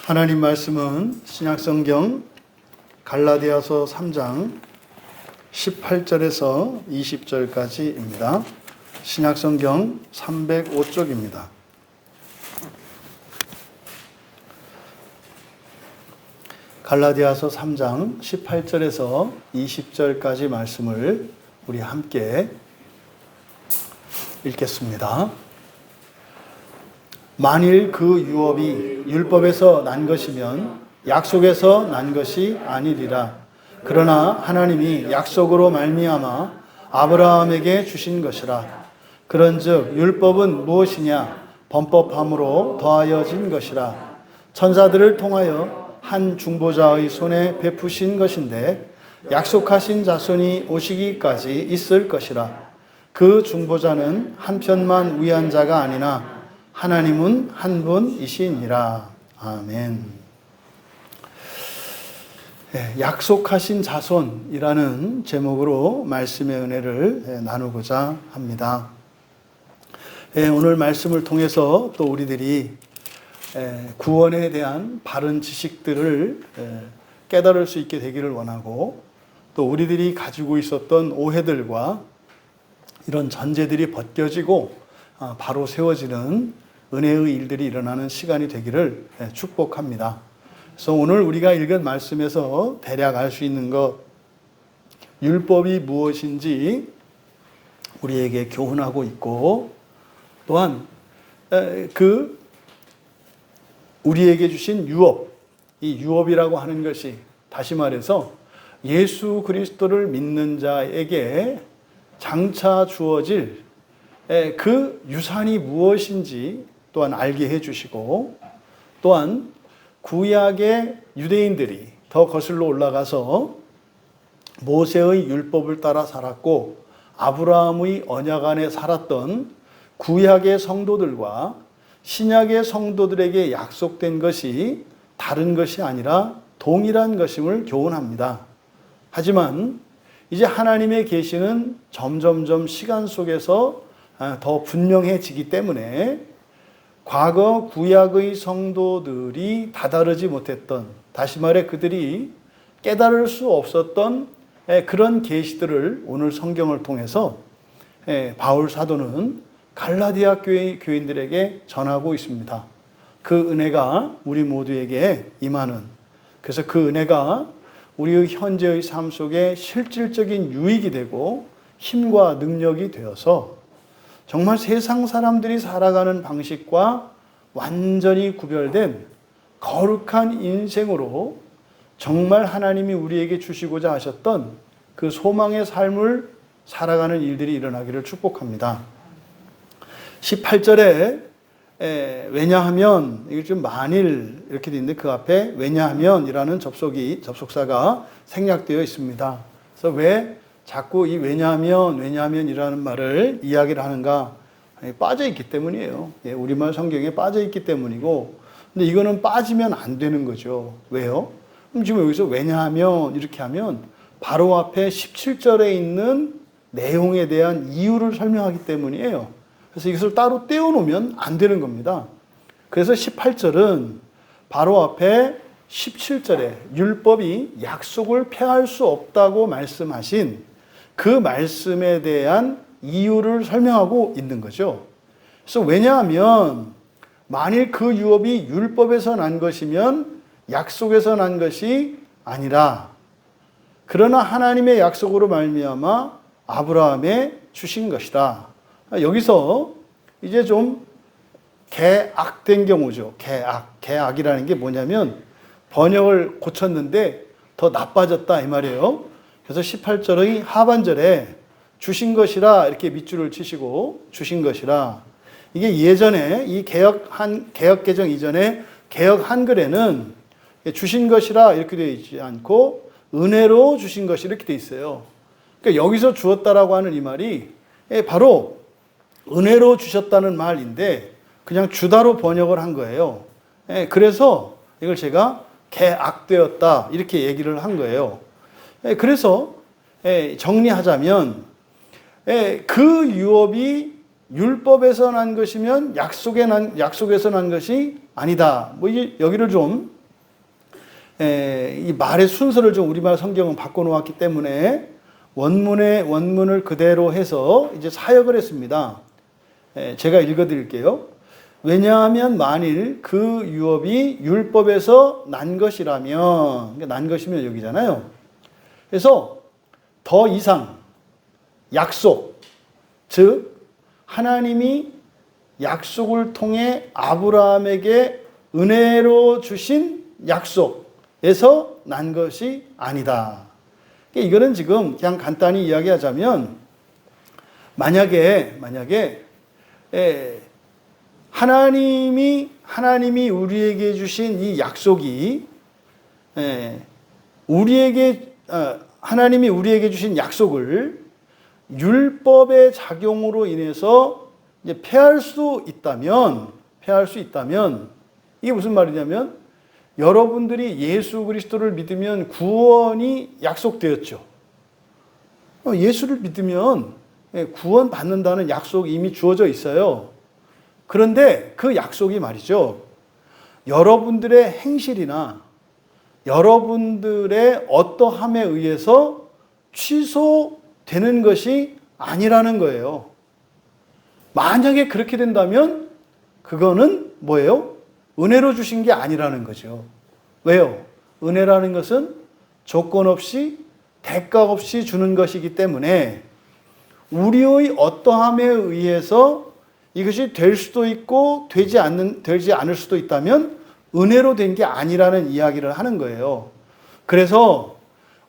하나님 말씀은 신약성경 갈라디아서 3장 18절에서 20절까지입니다. 신약성경 305쪽입니다. 갈라디아서 3장 18절에서 20절까지 말씀을 우리 함께 읽겠습니다. 만일 그 유업이 율법에서 난 것이면 약속에서 난 것이 아니리라. 그러나 하나님이 약속으로 말미암아 아브라함에게 주신 것이라. 그런즉 율법은 무엇이냐? 범법함으로 더하여진 것이라. 천사들을 통하여 한 중보자의 손에 베푸신 것인데 약속하신 자손이 오시기까지 있을 것이라. 그 중보자는 한편만 위한 자가 아니나 하나님은 한 분이시니라. 아멘. 약속하신 자손이라는 제목으로 말씀의 은혜를 나누고자 합니다. 오늘 말씀을 통해서 또 우리들이 구원에 대한 바른 지식들을 깨달을 수 있게 되기를 원하고, 또 우리들이 가지고 있었던 오해들과 이런 전제들이 벗겨지고 바로 세워지는 은혜의 일들이 일어나는 시간이 되기를 축복합니다. 그래서 오늘 우리가 읽은 말씀에서 대략 알 수 있는 것, 율법이 무엇인지 우리에게 교훈하고 있고, 또한 그 우리에게 주신 유업, 이 유업이라고 하는 것이 다시 말해서 예수 그리스도를 믿는 자에게 장차 주어질 그 유산이 무엇인지 또한 알게 해주시고, 또한 구약의 유대인들이 더 거슬러 올라가서 모세의 율법을 따라 살았고 아브라함의 언약 안에 살았던 구약의 성도들과 신약의 성도들에게 약속된 것이 다른 것이 아니라 동일한 것임을 교훈합니다. 하지만 이제 하나님의 계시는 점점점 시간 속에서 더 분명해지기 때문에 과거 구약의 성도들이 다다르지 못했던, 다시 말해 그들이 깨달을 수 없었던 그런 계시들을 오늘 성경을 통해서 바울 사도는 갈라디아 교회 교인들에게 전하고 있습니다. 그 은혜가 우리 모두에게 임하는, 그래서 그 은혜가 우리의 현재의 삶 속에 실질적인 유익이 되고 힘과 능력이 되어서 정말 세상 사람들이 살아가는 방식과 완전히 구별된 거룩한 인생으로 정말 하나님이 우리에게 주시고자 하셨던 그 소망의 삶을 살아가는 일들이 일어나기를 축복합니다. 18절에 왜냐하면, 이게 좀 만일 이렇게 되어 있는데 그 앞에 왜냐하면이라는 접속사가 생략되어 있습니다. 그래서 왜 자꾸 이 왜냐하면이라는 말을 이야기를 하는가? 빠져있기 때문이에요. 우리말 성경에 빠져있기 때문이고, 근데 이거는 빠지면 안 되는 거죠. 왜요? 그럼 지금 여기서 왜냐하면 이렇게 하면 바로 앞에 17절에 있는 내용에 대한 이유를 설명하기 때문이에요. 그래서 이것을 따로 떼어놓으면 안 되는 겁니다. 그래서 18절은 바로 앞에 17절에 율법이 약속을 폐할 수 없다고 말씀하신 그 말씀에 대한 이유를 설명하고 있는 거죠. 그래서 왜냐하면 만일 그 유업이 율법에서 난 것이면 약속에서 난 것이 아니라, 그러나 하나님의 약속으로 말미암아 아브라함에 주신 것이다. 여기서 이제 좀 개악된 경우죠. 개악이라는 게 뭐냐면 번역을 고쳤는데 더 나빠졌다 이 말이에요. 그래서 18절의 하반절에 주신 것이라 이렇게 밑줄을 치시고, 주신 것이라, 이게 예전에 이 개역 개정 이전에 개역 한글에는 주신 것이라 이렇게 되어 있지 않고 은혜로 주신 것이 이렇게 되어 있어요. 그러니까 여기서 주었다라고 하는 이 말이 바로 은혜로 주셨다는 말인데 그냥 주다로 번역을 한 거예요. 그래서 이걸 제가 개악되었다 이렇게 얘기를 한 거예요. 그래서 정리하자면 그 유업이 율법에서 난 것이면 약속에서 난 것이 아니다. 뭐 여기를 좀 이 말의 순서를 좀 우리말 성경은 바꿔놓았기 때문에 원문을 그대로 해서 이제 사역을 했습니다. 제가 읽어드릴게요. 왜냐하면 만일 그 유업이 율법에서 난 것이라면, 그러니까 난 것이면 여기잖아요. 그래서 더 이상 약속, 즉 하나님이 약속을 통해 아브라함에게 은혜로 주신 약속에서 난 것이 아니다. 이거는 지금 그냥 간단히 이야기하자면 만약에 하나님이 우리에게 주신 이 약속이 하나님이 우리에게 주신 약속을 율법의 작용으로 인해서 이제 폐할 수 있다면 이게 무슨 말이냐면 여러분들이 예수 그리스도를 믿으면 구원이 약속되었죠. 예수를 믿으면 구원 받는다는 약속이 이미 주어져 있어요. 그런데 그 약속이 말이죠. 여러분들의 행실이나 여러분들의 어떠함에 의해서 취소되는 것이 아니라는 거예요. 만약에 그렇게 된다면 그거는 뭐예요? 은혜로 주신 게 아니라는 거죠. 왜요? 은혜라는 것은 조건 없이 대가 없이 주는 것이기 때문에 우리의 어떠함에 의해서 이것이 될 수도 있고 되지 않을 수도 있다면 은혜로 된 게 아니라는 이야기를 하는 거예요. 그래서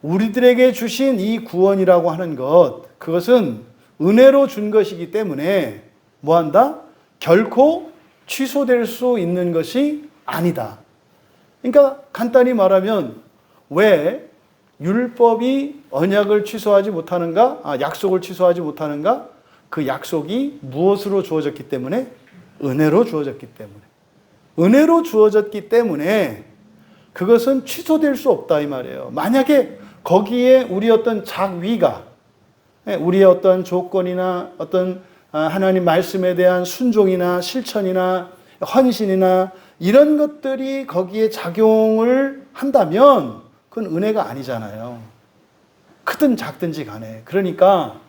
우리들에게 주신 이 구원이라고 하는 그것은 은혜로 준 것이기 때문에 뭐한다? 결코 취소될 수 있는 것이 아니다. 그러니까 간단히 말하면 왜 율법이 언약을 취소하지 못하는가? 약속을 취소하지 못하는가? 그 약속이 무엇으로 주어졌기 때문에? 은혜로 주어졌기 때문에. 은혜로 주어졌기 때문에 그것은 취소될 수 없다 이 말이에요. 만약에 거기에 우리 어떤 작위가, 우리의 어떤 조건이나 어떤 하나님 말씀에 대한 순종이나 실천이나 헌신이나 이런 것들이 거기에 작용을 한다면 그건 은혜가 아니잖아요. 크든 작든지 간에. 그러니까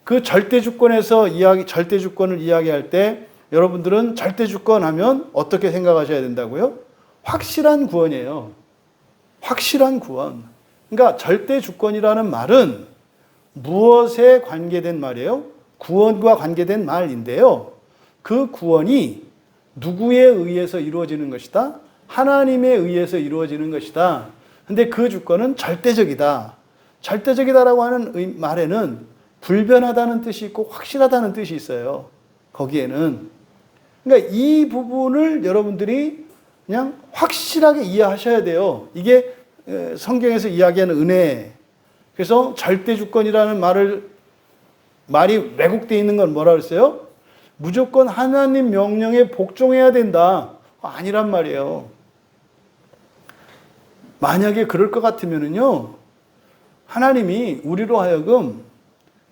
그 절대 주권을 이야기할 때 여러분들은 절대 주권 하면 어떻게 생각하셔야 된다고요? 확실한 구원이에요. 확실한 구원. 그러니까 절대 주권이라는 말은 무엇에 관계된 말이에요? 구원과 관계된 말인데요. 그 구원이 누구에 의해서 이루어지는 것이다? 하나님에 의해서 이루어지는 것이다. 근데 그 주권은 절대적이다. 절대적이다라고 하는 말에는 불변하다는 뜻이 있고 확실하다는 뜻이 있어요. 거기에는. 그러니까 이 부분을 여러분들이 그냥 확실하게 이해하셔야 돼요. 이게 성경에서 이야기하는 은혜. 그래서 절대 주권이라는 말이 왜곡되어 있는 건 뭐라 그랬어요? 무조건 하나님 명령에 복종해야 된다. 아니란 말이에요. 만약에 그럴 것 같으면요, 하나님이 우리로 하여금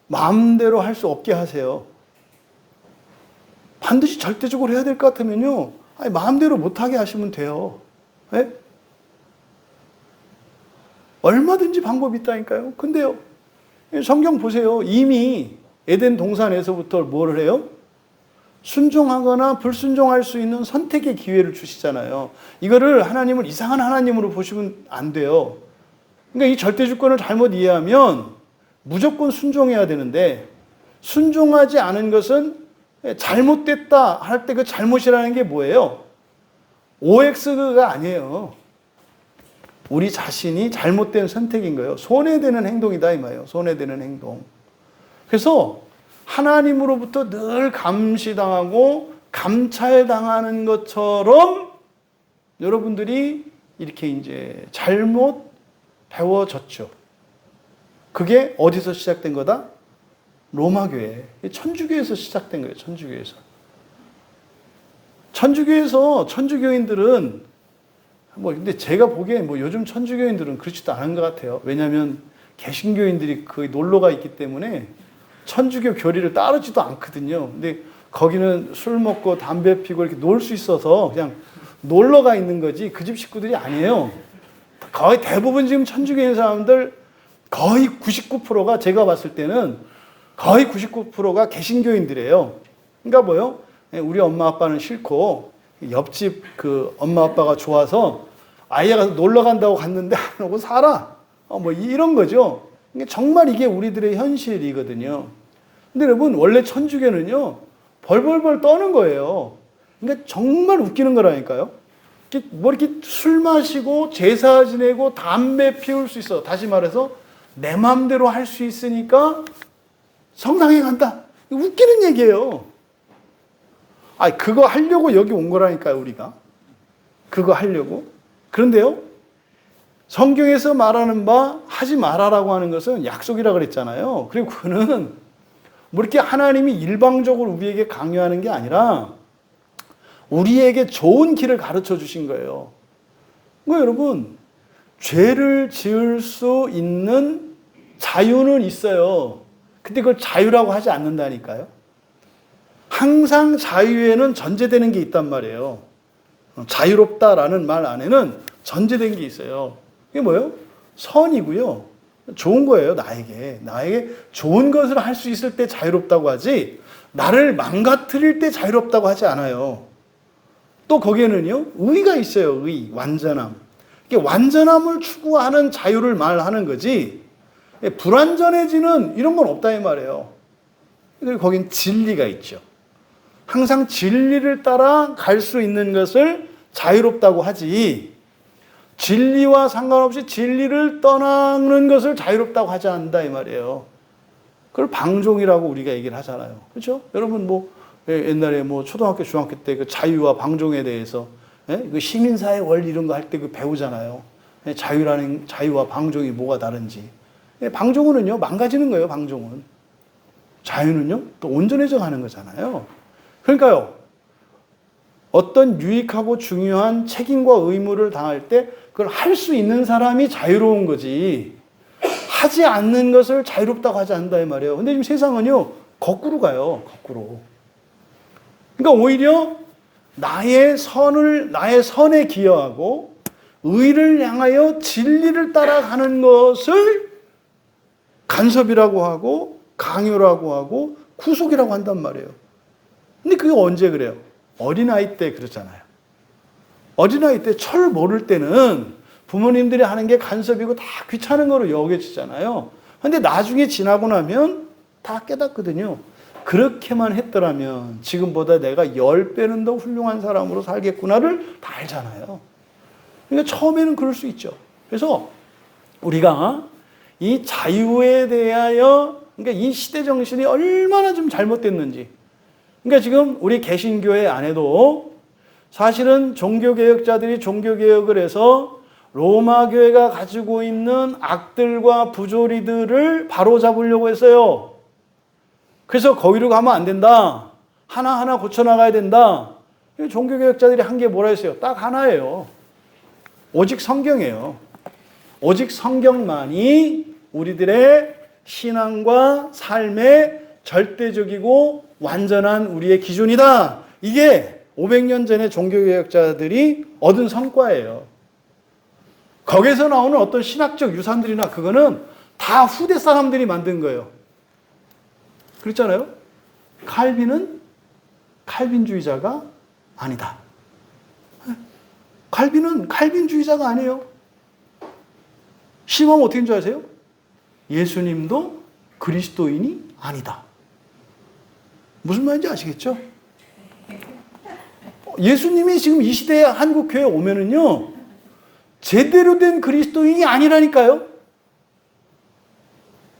마음대로 할 수 없게 하세요. 반드시 절대적으로 해야 될 것 같으면요, 마음대로 못하게 하시면 돼요. 네? 얼마든지 방법이 있다니까요. 근데요, 성경 보세요. 이미 에덴 동산에서부터 뭘 해요? 순종하거나 불순종할 수 있는 선택의 기회를 주시잖아요. 이거를 하나님을 이상한 하나님으로 보시면 안 돼요. 그러니까 이 절대주권을 잘못 이해하면 무조건 순종해야 되는데, 순종하지 않은 것은 잘못됐다 할 때 그 잘못이라는 게 뭐예요? OX가 아니에요. 우리 자신이 잘못된 선택인 거예요. 손해되는 행동이다 이 말이에요. 손해되는 행동. 그래서 하나님으로부터 늘 감시당하고 감찰당하는 것처럼 여러분들이 이렇게 이제 잘못 배워졌죠. 그게 어디서 시작된 거다? 로마교회, 천주교에서 시작된 거예요. 천주교에서. 천주교인들은 근데 제가 보기엔 요즘 천주교인들은 그렇지도 않은 것 같아요. 왜냐하면 개신교인들이 거의 놀러가 있기 때문에 천주교 교리를 따르지도 않거든요. 근데 거기는 술 먹고 담배 피고 이렇게 놀 수 있어서 그냥 놀러가 있는 거지 그 집 식구들이 아니에요. 거의 대부분 지금 천주교에 있는 사람들 거의 99%가 제가 봤을 때는 거의 99%가 개신교인들이에요. 그러니까 뭐요? 우리 엄마 아빠는 싫고 옆집 그 엄마 아빠가 좋아서 아이가 놀러 간다고 갔는데 안 오고 살아. 뭐 이런 거죠. 정말 이게 우리들의 현실이거든요. 근데 여러분 원래 천주교는요 벌벌벌 떠는 거예요. 그러니까 정말 웃기는 거라니까요. 뭐 이렇게 술 마시고 제사 지내고 담배 피울 수 있어. 다시 말해서 내 마음대로 할 수 있으니까 성당에 간다. 웃기는 얘기예요. 그거 하려고 여기 온 거라니까요, 우리가. 그거 하려고. 그런데요, 성경에서 말하는 바 하지 말아라고 하는 것은 약속이라 그랬잖아요. 그리고 그거는 뭐 이렇게 하나님이 일방적으로 우리에게 강요하는 게 아니라 우리에게 좋은 길을 가르쳐 주신 거예요. 그러니까 여러분, 죄를 지을 수 있는 자유는 있어요. 근데 그걸 자유라고 하지 않는다니까요. 항상 자유에는 전제되는 게 있단 말이에요. 자유롭다라는 말 안에는 전제된 게 있어요. 이게 뭐예요? 선이고요. 좋은 거예요, 나에게. 나에게 좋은 것을 할 수 있을 때 자유롭다고 하지, 나를 망가뜨릴 때 자유롭다고 하지 않아요. 또 거기에는요, 의가 있어요, 의, 완전함. 이게 완전함을 추구하는 자유를 말하는 거지, 불완전해지는 이런 건 없다, 이 말이에요. 그리고 거긴 진리가 있죠. 항상 진리를 따라 갈 수 있는 것을 자유롭다고 하지, 진리와 상관없이 진리를 떠나는 것을 자유롭다고 하지 않는다 이 말이에요. 그걸 방종이라고 우리가 얘기를 하잖아요. 그렇죠? 여러분 옛날에 초등학교, 중학교 때 그 자유와 방종에 대해서 그 시민사회 원리 이런 거 할 때 그 배우잖아요. 자유와 방종이 뭐가 다른지. 방종은요 망가지는 거예요. 방종은. 자유는요 또 온전해져 가는 거잖아요. 그러니까요. 어떤 유익하고 중요한 책임과 의무를 당할 때 그걸 할 수 있는 사람이 자유로운 거지, 하지 않는 것을 자유롭다고 하지 않는다 이 말이에요. 근데 지금 세상은요 거꾸로 가요. 거꾸로. 그러니까 오히려 나의 선에 기여하고 의를 향하여 진리를 따라가는 것을 간섭이라고 하고 강요라고 하고 구속이라고 한단 말이에요. 근데 그게 언제 그래요? 어린아이 때 그렇잖아요. 어린아이 때 철 모를 때는 부모님들이 하는 게 간섭이고 다 귀찮은 거로 여겨지잖아요. 근데 나중에 지나고 나면 다 깨닫거든요. 그렇게만 했더라면 지금보다 내가 10배는 더 훌륭한 사람으로 살겠구나를 다 알잖아요. 그러니까 처음에는 그럴 수 있죠. 그래서 우리가 이 자유에 대하여, 그러니까 이 시대 정신이 얼마나 좀 잘못됐는지, 그러니까 지금 우리 개신교회 안에도 사실은 종교개혁자들이 종교개혁을 해서 로마 교회가 가지고 있는 악들과 부조리들을 바로잡으려고 했어요. 그래서 거기로 가면 안 된다. 하나하나 고쳐나가야 된다. 종교개혁자들이 한 게 뭐라 했어요? 딱 하나예요. 오직 성경이에요. 오직 성경만이 우리들의 신앙과 삶의 절대적이고 완전한 우리의 기준이다. 이게 500년 전에 종교개혁자들이 얻은 성과예요. 거기서 나오는 어떤 신학적 유산들이나 그거는 다 후대 사람들이 만든 거예요. 그렇잖아요? 칼빈은 칼빈주의자가 아니다. 칼빈은 칼빈주의자가 아니에요. 심하면 어떻게 줄 아세요? 예수님도 그리스도인이 아니다. 무슨 말인지 아시겠죠? 예수님이 지금 이 시대에 한국교회에 오면은요, 제대로 된 그리스도인이 아니라니까요?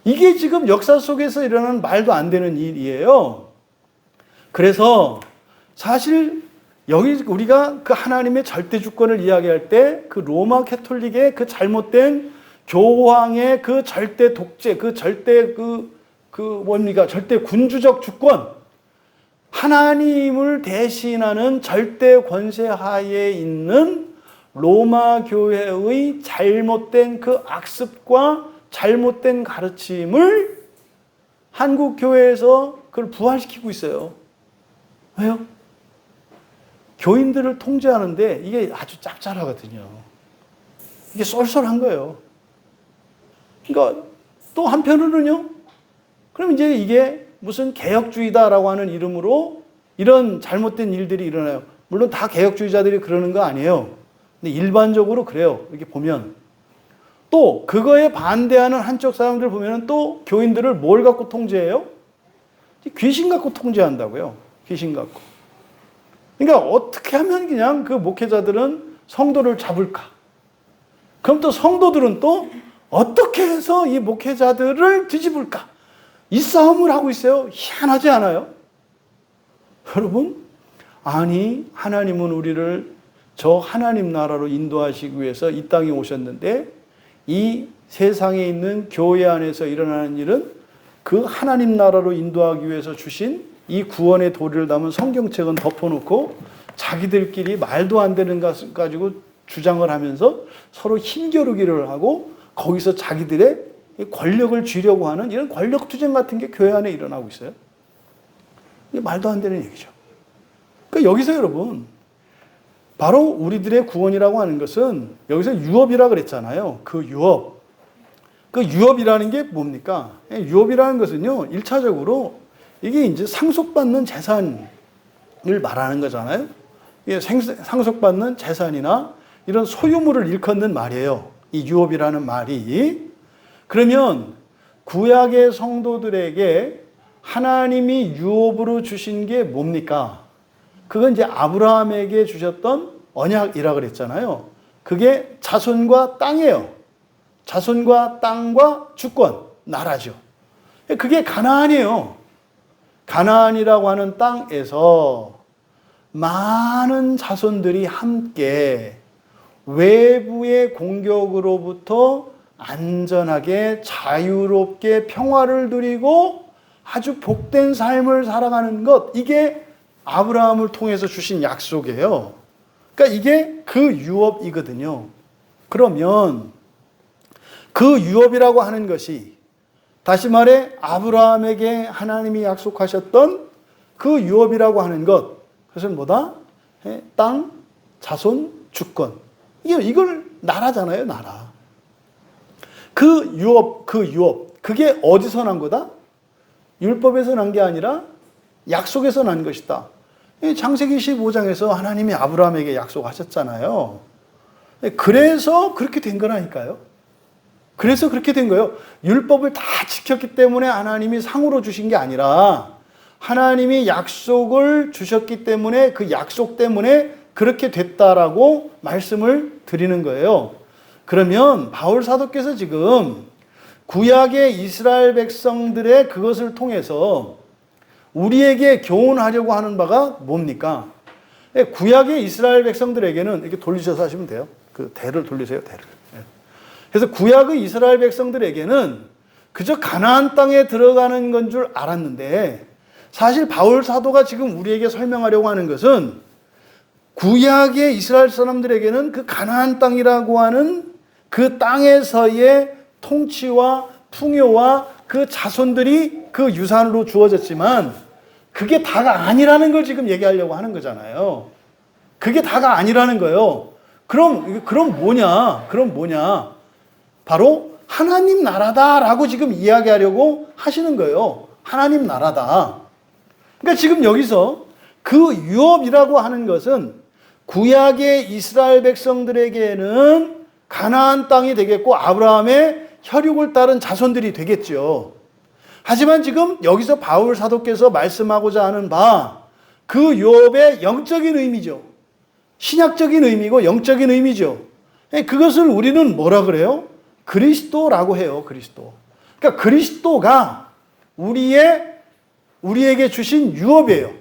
이게 지금 역사 속에서 일어나는 말도 안 되는 일이에요. 그래서 사실 여기 우리가 그 하나님의 절대 주권을 이야기할 때 그 로마 캐톨릭의 그 잘못된 교황의 그 절대 독재, 그 절대 절대 군주적 주권, 하나님을 대신하는 절대 권세 하에 있는 로마 교회의 잘못된 그 악습과 잘못된 가르침을 한국 교회에서 그걸 부활시키고 있어요. 왜요? 교인들을 통제하는데 이게 아주 짭짤하거든요. 이게 쏠쏠한 거예요. 그러니까 또 한편으로는요. 그럼 이제 이게 무슨 개혁주의다라고 하는 이름으로 이런 잘못된 일들이 일어나요. 물론 다 개혁주의자들이 그러는 거 아니에요. 근데 일반적으로 그래요. 이렇게 보면. 또 그거에 반대하는 한쪽 사람들 보면은 또 교인들을 뭘 갖고 통제해요? 귀신 갖고 통제한다고요. 귀신 갖고. 그러니까 어떻게 하면 그냥 그 목회자들은 성도를 잡을까? 그럼 또 성도들은 또 어떻게 해서 이 목회자들을 뒤집을까? 이 싸움을 하고 있어요. 희한하지 않아요? 여러분, 아니 하나님은 우리를 저 하나님 나라로 인도하시기 위해서 이 땅에 오셨는데 이 세상에 있는 교회 안에서 일어나는 일은 그 하나님 나라로 인도하기 위해서 주신 이 구원의 도리를 담은 성경책은 덮어놓고 자기들끼리 말도 안 되는 것을 가지고 주장을 하면서 서로 힘겨루기를 하고 거기서 자기들의 권력을 쥐려고 하는 이런 권력투쟁 같은 게 교회 안에 일어나고 있어요. 이게 말도 안 되는 얘기죠. 그러니까 여기서 여러분, 바로 우리들의 구원이라고 하는 것은 여기서 유업이라 그랬잖아요. 그 유업. 그 유업이라는 게 뭡니까? 유업이라는 것은요, 1차적으로 이게 이제 상속받는 재산을 말하는 거잖아요. 이게 상속받는 재산이나 이런 소유물을 일컫는 말이에요. 이 유업이라는 말이. 그러면 구약의 성도들에게 하나님이 유업으로 주신 게 뭡니까? 그건 이제 아브라함에게 주셨던 언약이라 그랬잖아요. 그게 자손과 땅이에요. 자손과 땅과 주권, 나라죠. 그게 가나안이에요. 가나안이라고 하는 땅에서 많은 자손들이 함께 외부의 공격으로부터 안전하게 자유롭게 평화를 누리고 아주 복된 삶을 살아가는 것, 이게 아브라함을 통해서 주신 약속이에요. 그러니까 이게 그 유업이거든요. 그러면 그 유업이라고 하는 것이 다시 말해 아브라함에게 하나님이 약속하셨던 그 유업이라고 하는 것, 그것은 뭐다? 땅, 자손, 주권. 이걸 나라잖아요, 나라. 그 유업, 그게 어디서 난 거다? 율법에서 난 게 아니라 약속에서 난 것이다. 창세기 15장에서 하나님이 아브라함에게 약속하셨잖아요. 그래서 그렇게 된 거라니까요. 그래서 그렇게 된 거예요. 율법을 다 지켰기 때문에 하나님이 상으로 주신 게 아니라 하나님이 약속을 주셨기 때문에 그 약속 때문에 그렇게 됐다라고 말씀을 드리는 거예요. 그러면 바울 사도께서 지금 구약의 이스라엘 백성들의 그것을 통해서 우리에게 교훈하려고 하는 바가 뭡니까? 구약의 이스라엘 백성들에게는 이렇게 돌리셔서 하시면 돼요. 그 대를 돌리세요, 대를. 그래서 구약의 이스라엘 백성들에게는 그저 가나안 땅에 들어가는 건 줄 알았는데 사실 바울 사도가 지금 우리에게 설명하려고 하는 것은 구약의 이스라엘 사람들에게는 그 가나안 땅이라고 하는 그 땅에서의 통치와 풍요와 그 자손들이 그 유산으로 주어졌지만 그게 다가 아니라는 걸 지금 얘기하려고 하는 거잖아요. 그게 다가 아니라는 거예요. 그럼 뭐냐? 바로 하나님 나라다라고 지금 이야기하려고 하시는 거예요. 하나님 나라다. 그러니까 지금 여기서 그 유업이라고 하는 것은 구약의 이스라엘 백성들에게는 가나안 땅이 되겠고 아브라함의 혈육을 따른 자손들이 되겠죠. 하지만 지금 여기서 바울 사도께서 말씀하고자 하는 바 그 유업의 영적인 의미죠. 신약적인 의미고 영적인 의미죠. 그것을 우리는 뭐라 그래요? 그리스도라고 해요. 그리스도. 그러니까 그리스도가 우리에게 주신 유업이에요.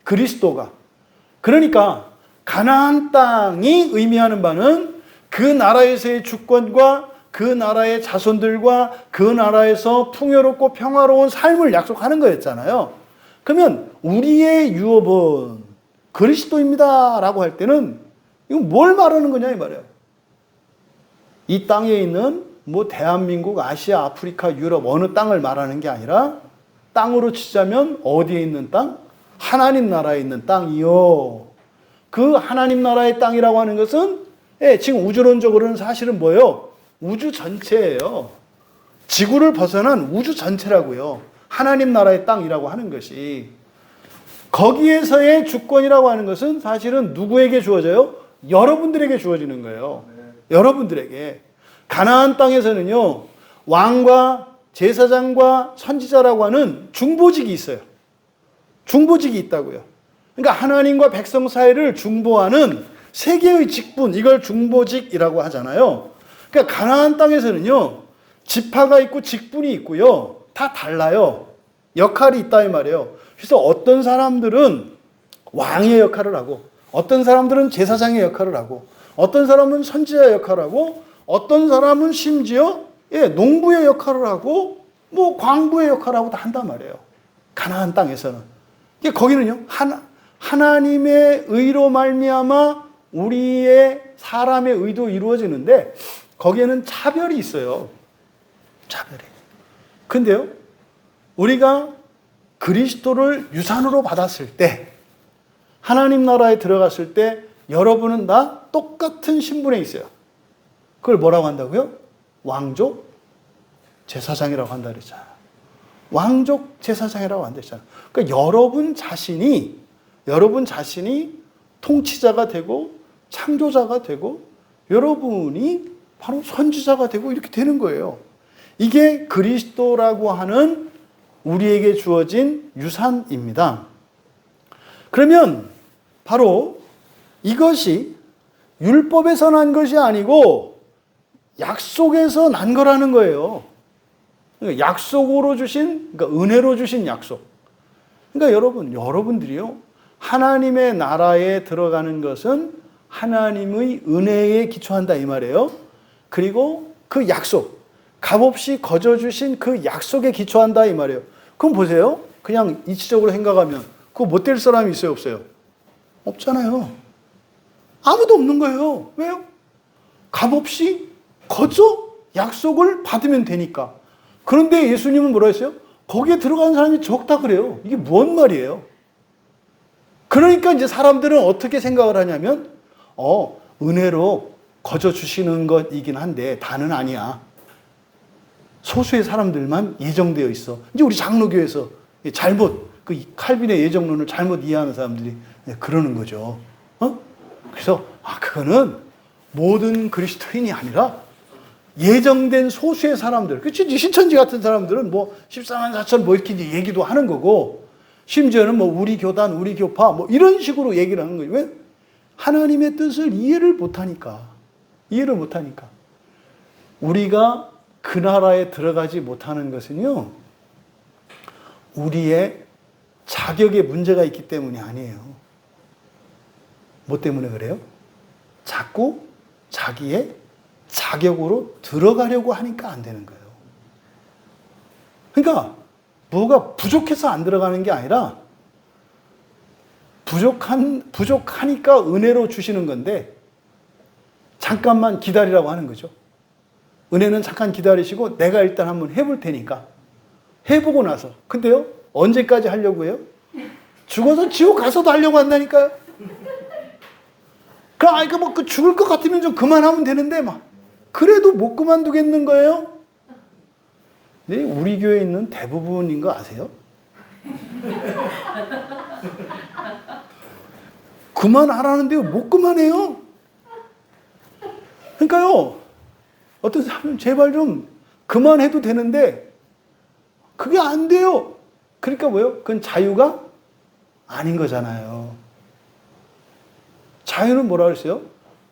그리스도가. 그러니까 가나안 땅이 의미하는 바는 그 나라에서의 주권과 그 나라의 자손들과 그 나라에서 풍요롭고 평화로운 삶을 약속하는 거였잖아요. 그러면 우리의 유업은 그리스도입니다 라고 할 때는 이건 뭘 말하는 거냐 이 말이에요. 이 땅에 있는 대한민국, 아시아, 아프리카, 유럽 어느 땅을 말하는 게 아니라 땅으로 치자면 어디에 있는 땅? 하나님 나라에 있는 땅이요. 그 하나님 나라의 땅이라고 하는 것은 예, 지금 우주론적으로는 사실은 뭐예요? 우주 전체예요. 지구를 벗어난 우주 전체라고요. 하나님 나라의 땅이라고 하는 것이. 거기에서의 주권이라고 하는 것은 사실은 누구에게 주어져요? 여러분들에게 주어지는 거예요. 여러분들에게. 가나안 땅에서는요, 왕과 제사장과 선지자라고 하는 중보직이 있어요. 중보직이 있다고요. 그러니까 하나님과 백성 사이를 중보하는 세 개의 직분, 이걸 중보직이라고 하잖아요. 그러니까 가나안 땅에서는요, 지파가 있고 직분이 있고요, 다 달라요. 역할이 있다 이 말이에요. 그래서 어떤 사람들은 왕의 역할을 하고, 어떤 사람들은 제사장의 역할을 하고, 어떤 사람은 선지자의 역할을 하고, 어떤 사람은 심지어 농부의 역할을 하고, 뭐 광부의 역할을 하고 다 한단 말이에요. 가나안 땅에서는. 거기는요, 하나님의 의로 말미암아 우리의 사람의 의도 이루어지는데, 거기에는 차별이 있어요. 차별이. 근데요, 우리가 그리스도를 유산으로 받았을 때, 하나님 나라에 들어갔을 때 여러분은 다 똑같은 신분에 있어요. 그걸 뭐라고 한다고요? 왕족 제사장이라고 한다 그랬잖아요. 왕족 제사장이라고 한다 그랬잖아요. 그러니까 여러분 자신이 통치자가 되고 창조자가 되고 여러분이 바로 선지자가 되고 이렇게 되는 거예요. 이게 그리스도라고 하는 우리에게 주어진 유산입니다. 그러면 바로 이것이 율법에서 난 것이 아니고 약속에서 난 거라는 거예요. 그러니까 약속으로 주신, 그러니까 은혜로 주신 약속. 그러니까 여러분들이요, 하나님의 나라에 들어가는 것은 하나님의 은혜에 기초한다 이 말이에요. 그리고 그 약속, 값없이 거저 주신 그 약속에 기초한다 이 말이에요. 그럼 보세요. 그냥 이치적으로 생각하면 그거 못 될 사람이 있어요, 없어요? 없잖아요. 아무도 없는 거예요. 왜요? 값없이 거저 약속을 받으면 되니까. 그런데 예수님은 뭐라 했어요? 거기에 들어가는 사람이 적다 그래요. 이게 뭔 말이에요? 그러니까 이제 사람들은 어떻게 생각을 하냐면, 은혜로 거저 주시는 것이긴 한데 다는 아니야. 소수의 사람들만 예정되어 있어. 이제 우리 장로교에서 그 칼빈의 예정론을 잘못 이해하는 사람들이 그러는 거죠. 그래서 그거는 모든 그리스도인이 아니라 예정된 소수의 사람들, 그치? 신천지 같은 사람들은 뭐 14만 4천 뭐 이렇게 얘기도 하는 거고, 심지어는 뭐 우리 교단, 우리 교파 뭐 이런 식으로 얘기를 하는 거예요. 왜? 하나님의 뜻을 이해를 못하니까. 우리가 그 나라에 들어가지 못하는 것은요, 우리의 자격에 문제가 있기 때문이 아니에요. 뭐 때문에 그래요? 자꾸 자기의 자격으로 들어가려고 하니까 안 되는 거예요. 그러니까 뭐가 부족해서 안 들어가는 게 아니라 부족하니까 은혜로 주시는 건데 잠깐만 기다리라고 하는 거죠. 은혜는 잠깐 기다리시고 내가 일단 한번 해볼 테니까. 해보고 나서. 근데요, 언제까지 하려고 해요? 죽어서 지옥 가서도 하려고 한다니까요. 그 죽을 것 같으면 좀 그만하면 되는데 그래도 못 그만두겠는 거예요. 네, 우리 교회에 있는 대부분인 거 아세요? 그만하라는데요, 못 그만해요. 그러니까요, 어떤 사람은 제발 좀 그만해도 되는데 그게 안 돼요. 그러니까 뭐예요? 그건 자유가 아닌 거잖아요. 자유는 뭐라 그랬어요?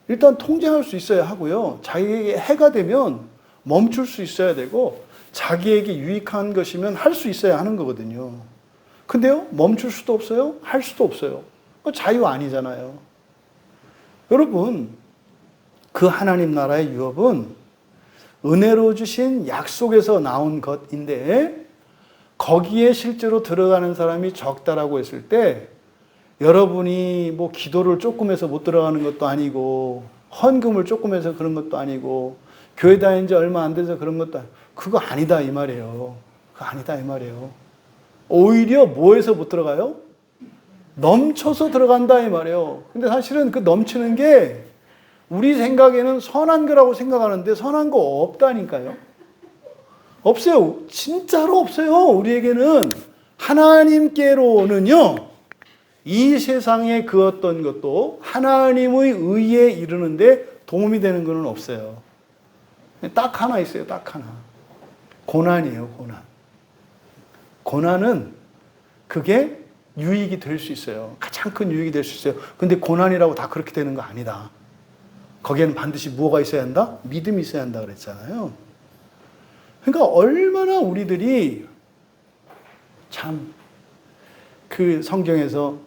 일단 통제할 수 있어야 하고요. 자기에게 해가 되면 멈출 수 있어야 되고, 자기에게 유익한 것이면 할 수 있어야 하는 거거든요. 근데요, 멈출 수도 없어요. 할 수도 없어요. 자유 아니잖아요. 여러분, 그 하나님 나라의 유업은 은혜로 주신 약속에서 나온 것인데, 거기에 실제로 들어가는 사람이 적다라고 했을 때, 여러분이 뭐 기도를 조금 해서 못 들어가는 것도 아니고, 헌금을 조금 해서 그런 것도 아니고, 교회 다닌 지 얼마 안 돼서 그런 것도 아니고, 그거 아니다 이 말이에요. 그거 아니다 이 말이에요. 오히려 뭐해서 못 들어가요? 넘쳐서 들어간다 이 말이에요. 근데 사실은 그 넘치는 게 우리 생각에는 선한 거라고 생각하는데 선한 거 없다니까요. 없어요. 진짜로 없어요. 우리에게는. 하나님께로는요, 이 세상에 그 어떤 것도 하나님의 의에 이르는데 도움이 되는 것은 없어요. 딱 하나 있어요. 딱 하나. 고난이에요. 고난. 고난은 그게 유익이 될 수 있어요. 가장 큰 유익이 될 수 있어요. 근데 고난이라고 다 그렇게 되는 거 아니다. 거기에는 반드시 무엇가 있어야 한다? 믿음이 있어야 한다 그랬잖아요. 그러니까 얼마나 우리들이 참 그 성경에서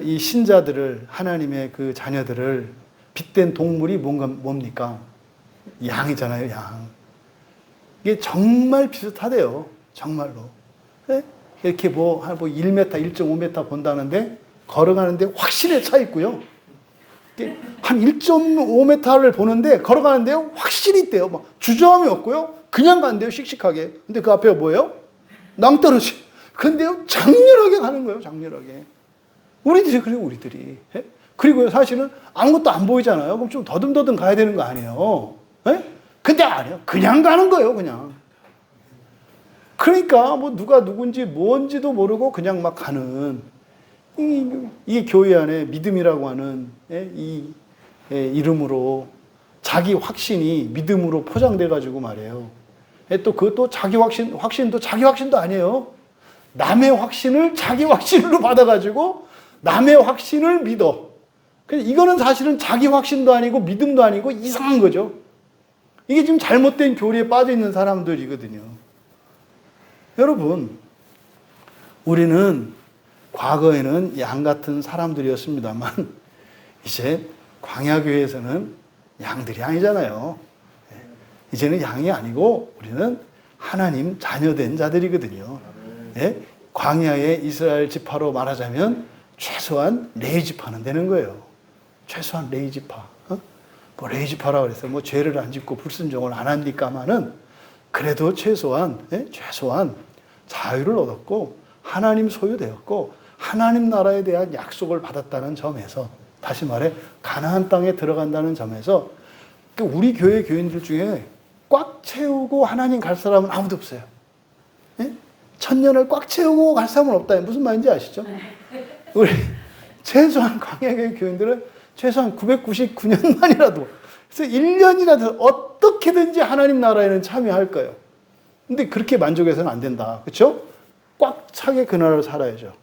이 신자들을, 하나님의 그 자녀들을 빗댄 동물이 뭡니까? 양이잖아요, 양. 이게 정말 비슷하대요. 정말로. 이렇게 한 1m, 1.5m 본다는데 걸어가는데 확실히 차 있고요. 한 1.5m를 보는데 걸어가는데 확실히 있대요. 막 주저함이 없고요. 그냥 간대요, 씩씩하게. 근데 그 앞에 뭐예요? 낭떠러지. 근데요, 장렬하게 가는 거예요, 장렬하게. 우리들이 그래요, 우리들이. 그리고 사실은 아무것도 안 보이잖아요. 그럼 좀 더듬더듬 가야 되는 거 아니에요. 근데 아니에요. 그냥 가는 거예요, 그냥. 그러니까 뭐 누가 누군지 뭔지도 모르고 그냥 막 가는 이 교회 안에 믿음이라고 하는 이 이름으로 자기 확신이 믿음으로 포장돼 가지고 말이에요. 또 그것도 자기 확신도 자기 확신도 아니에요. 남의 확신을 자기 확신으로 받아가지고 남의 확신을 믿어. 이거는 사실은 자기 확신도 아니고 믿음도 아니고 이상한 거죠. 이게 지금 잘못된 교리에 빠져 있는 사람들이거든요. 여러분, 우리는 과거에는 양 같은 사람들이었습니다만 이제 광야교회에서는 양들이 아니잖아요. 이제는 양이 아니고 우리는 하나님 자녀된 자들이거든요. 광야의 이스라엘 지파로 말하자면 최소한 레위 지파는 되는 거예요. 최소한 레위 지파. 뭐 레위 지파라고 해서 뭐 죄를 안 짓고 불순종을 안 하니까만은 그래도 최소한 자유를 얻었고 하나님 소유되었고 하나님 나라에 대한 약속을 받았다는 점에서, 다시 말해 가나안 땅에 들어간다는 점에서 우리 교회 교인들 중에 꽉 채우고 하나님 갈 사람은 아무도 없어요. 천년을 꽉 채우고 갈 사람은 없다. 무슨 말인지 아시죠? 우리 최소한 광야교회 교인들은 최소한 999년만이라도, 그래서 1년이라도 어떻게든지 하나님 나라에는 참여할 거예요. 근데 그렇게 만족해서는 안 된다. 그렇죠? 꽉 차게 그 나라를 살아야죠.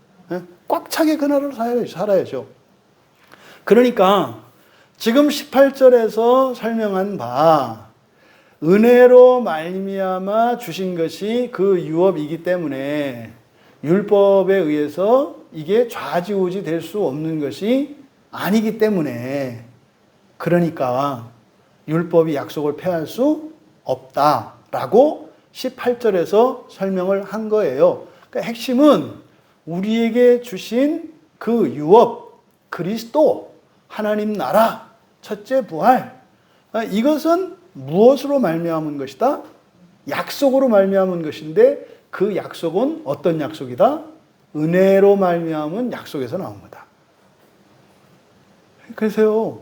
꽉 차게 그 나라를 살아야죠. 그러니까 지금 18절에서 설명한 바 은혜로 말미암아 주신 것이 그 유업이기 때문에 율법에 의해서 이게 좌지우지 될 수 없는 것이 아니기 때문에, 그러니까 율법이 약속을 폐할 수 없다라고 18절에서 설명을 한 거예요. 그러니까 핵심은 우리에게 주신 그 유업, 그리스도, 하나님 나라, 첫째 부활, 이것은 무엇으로 말미암은 것이다? 약속으로 말미암은 것인데 그 약속은 어떤 약속이다? 은혜로 말미암은 약속에서 나온 거다. 그래서요,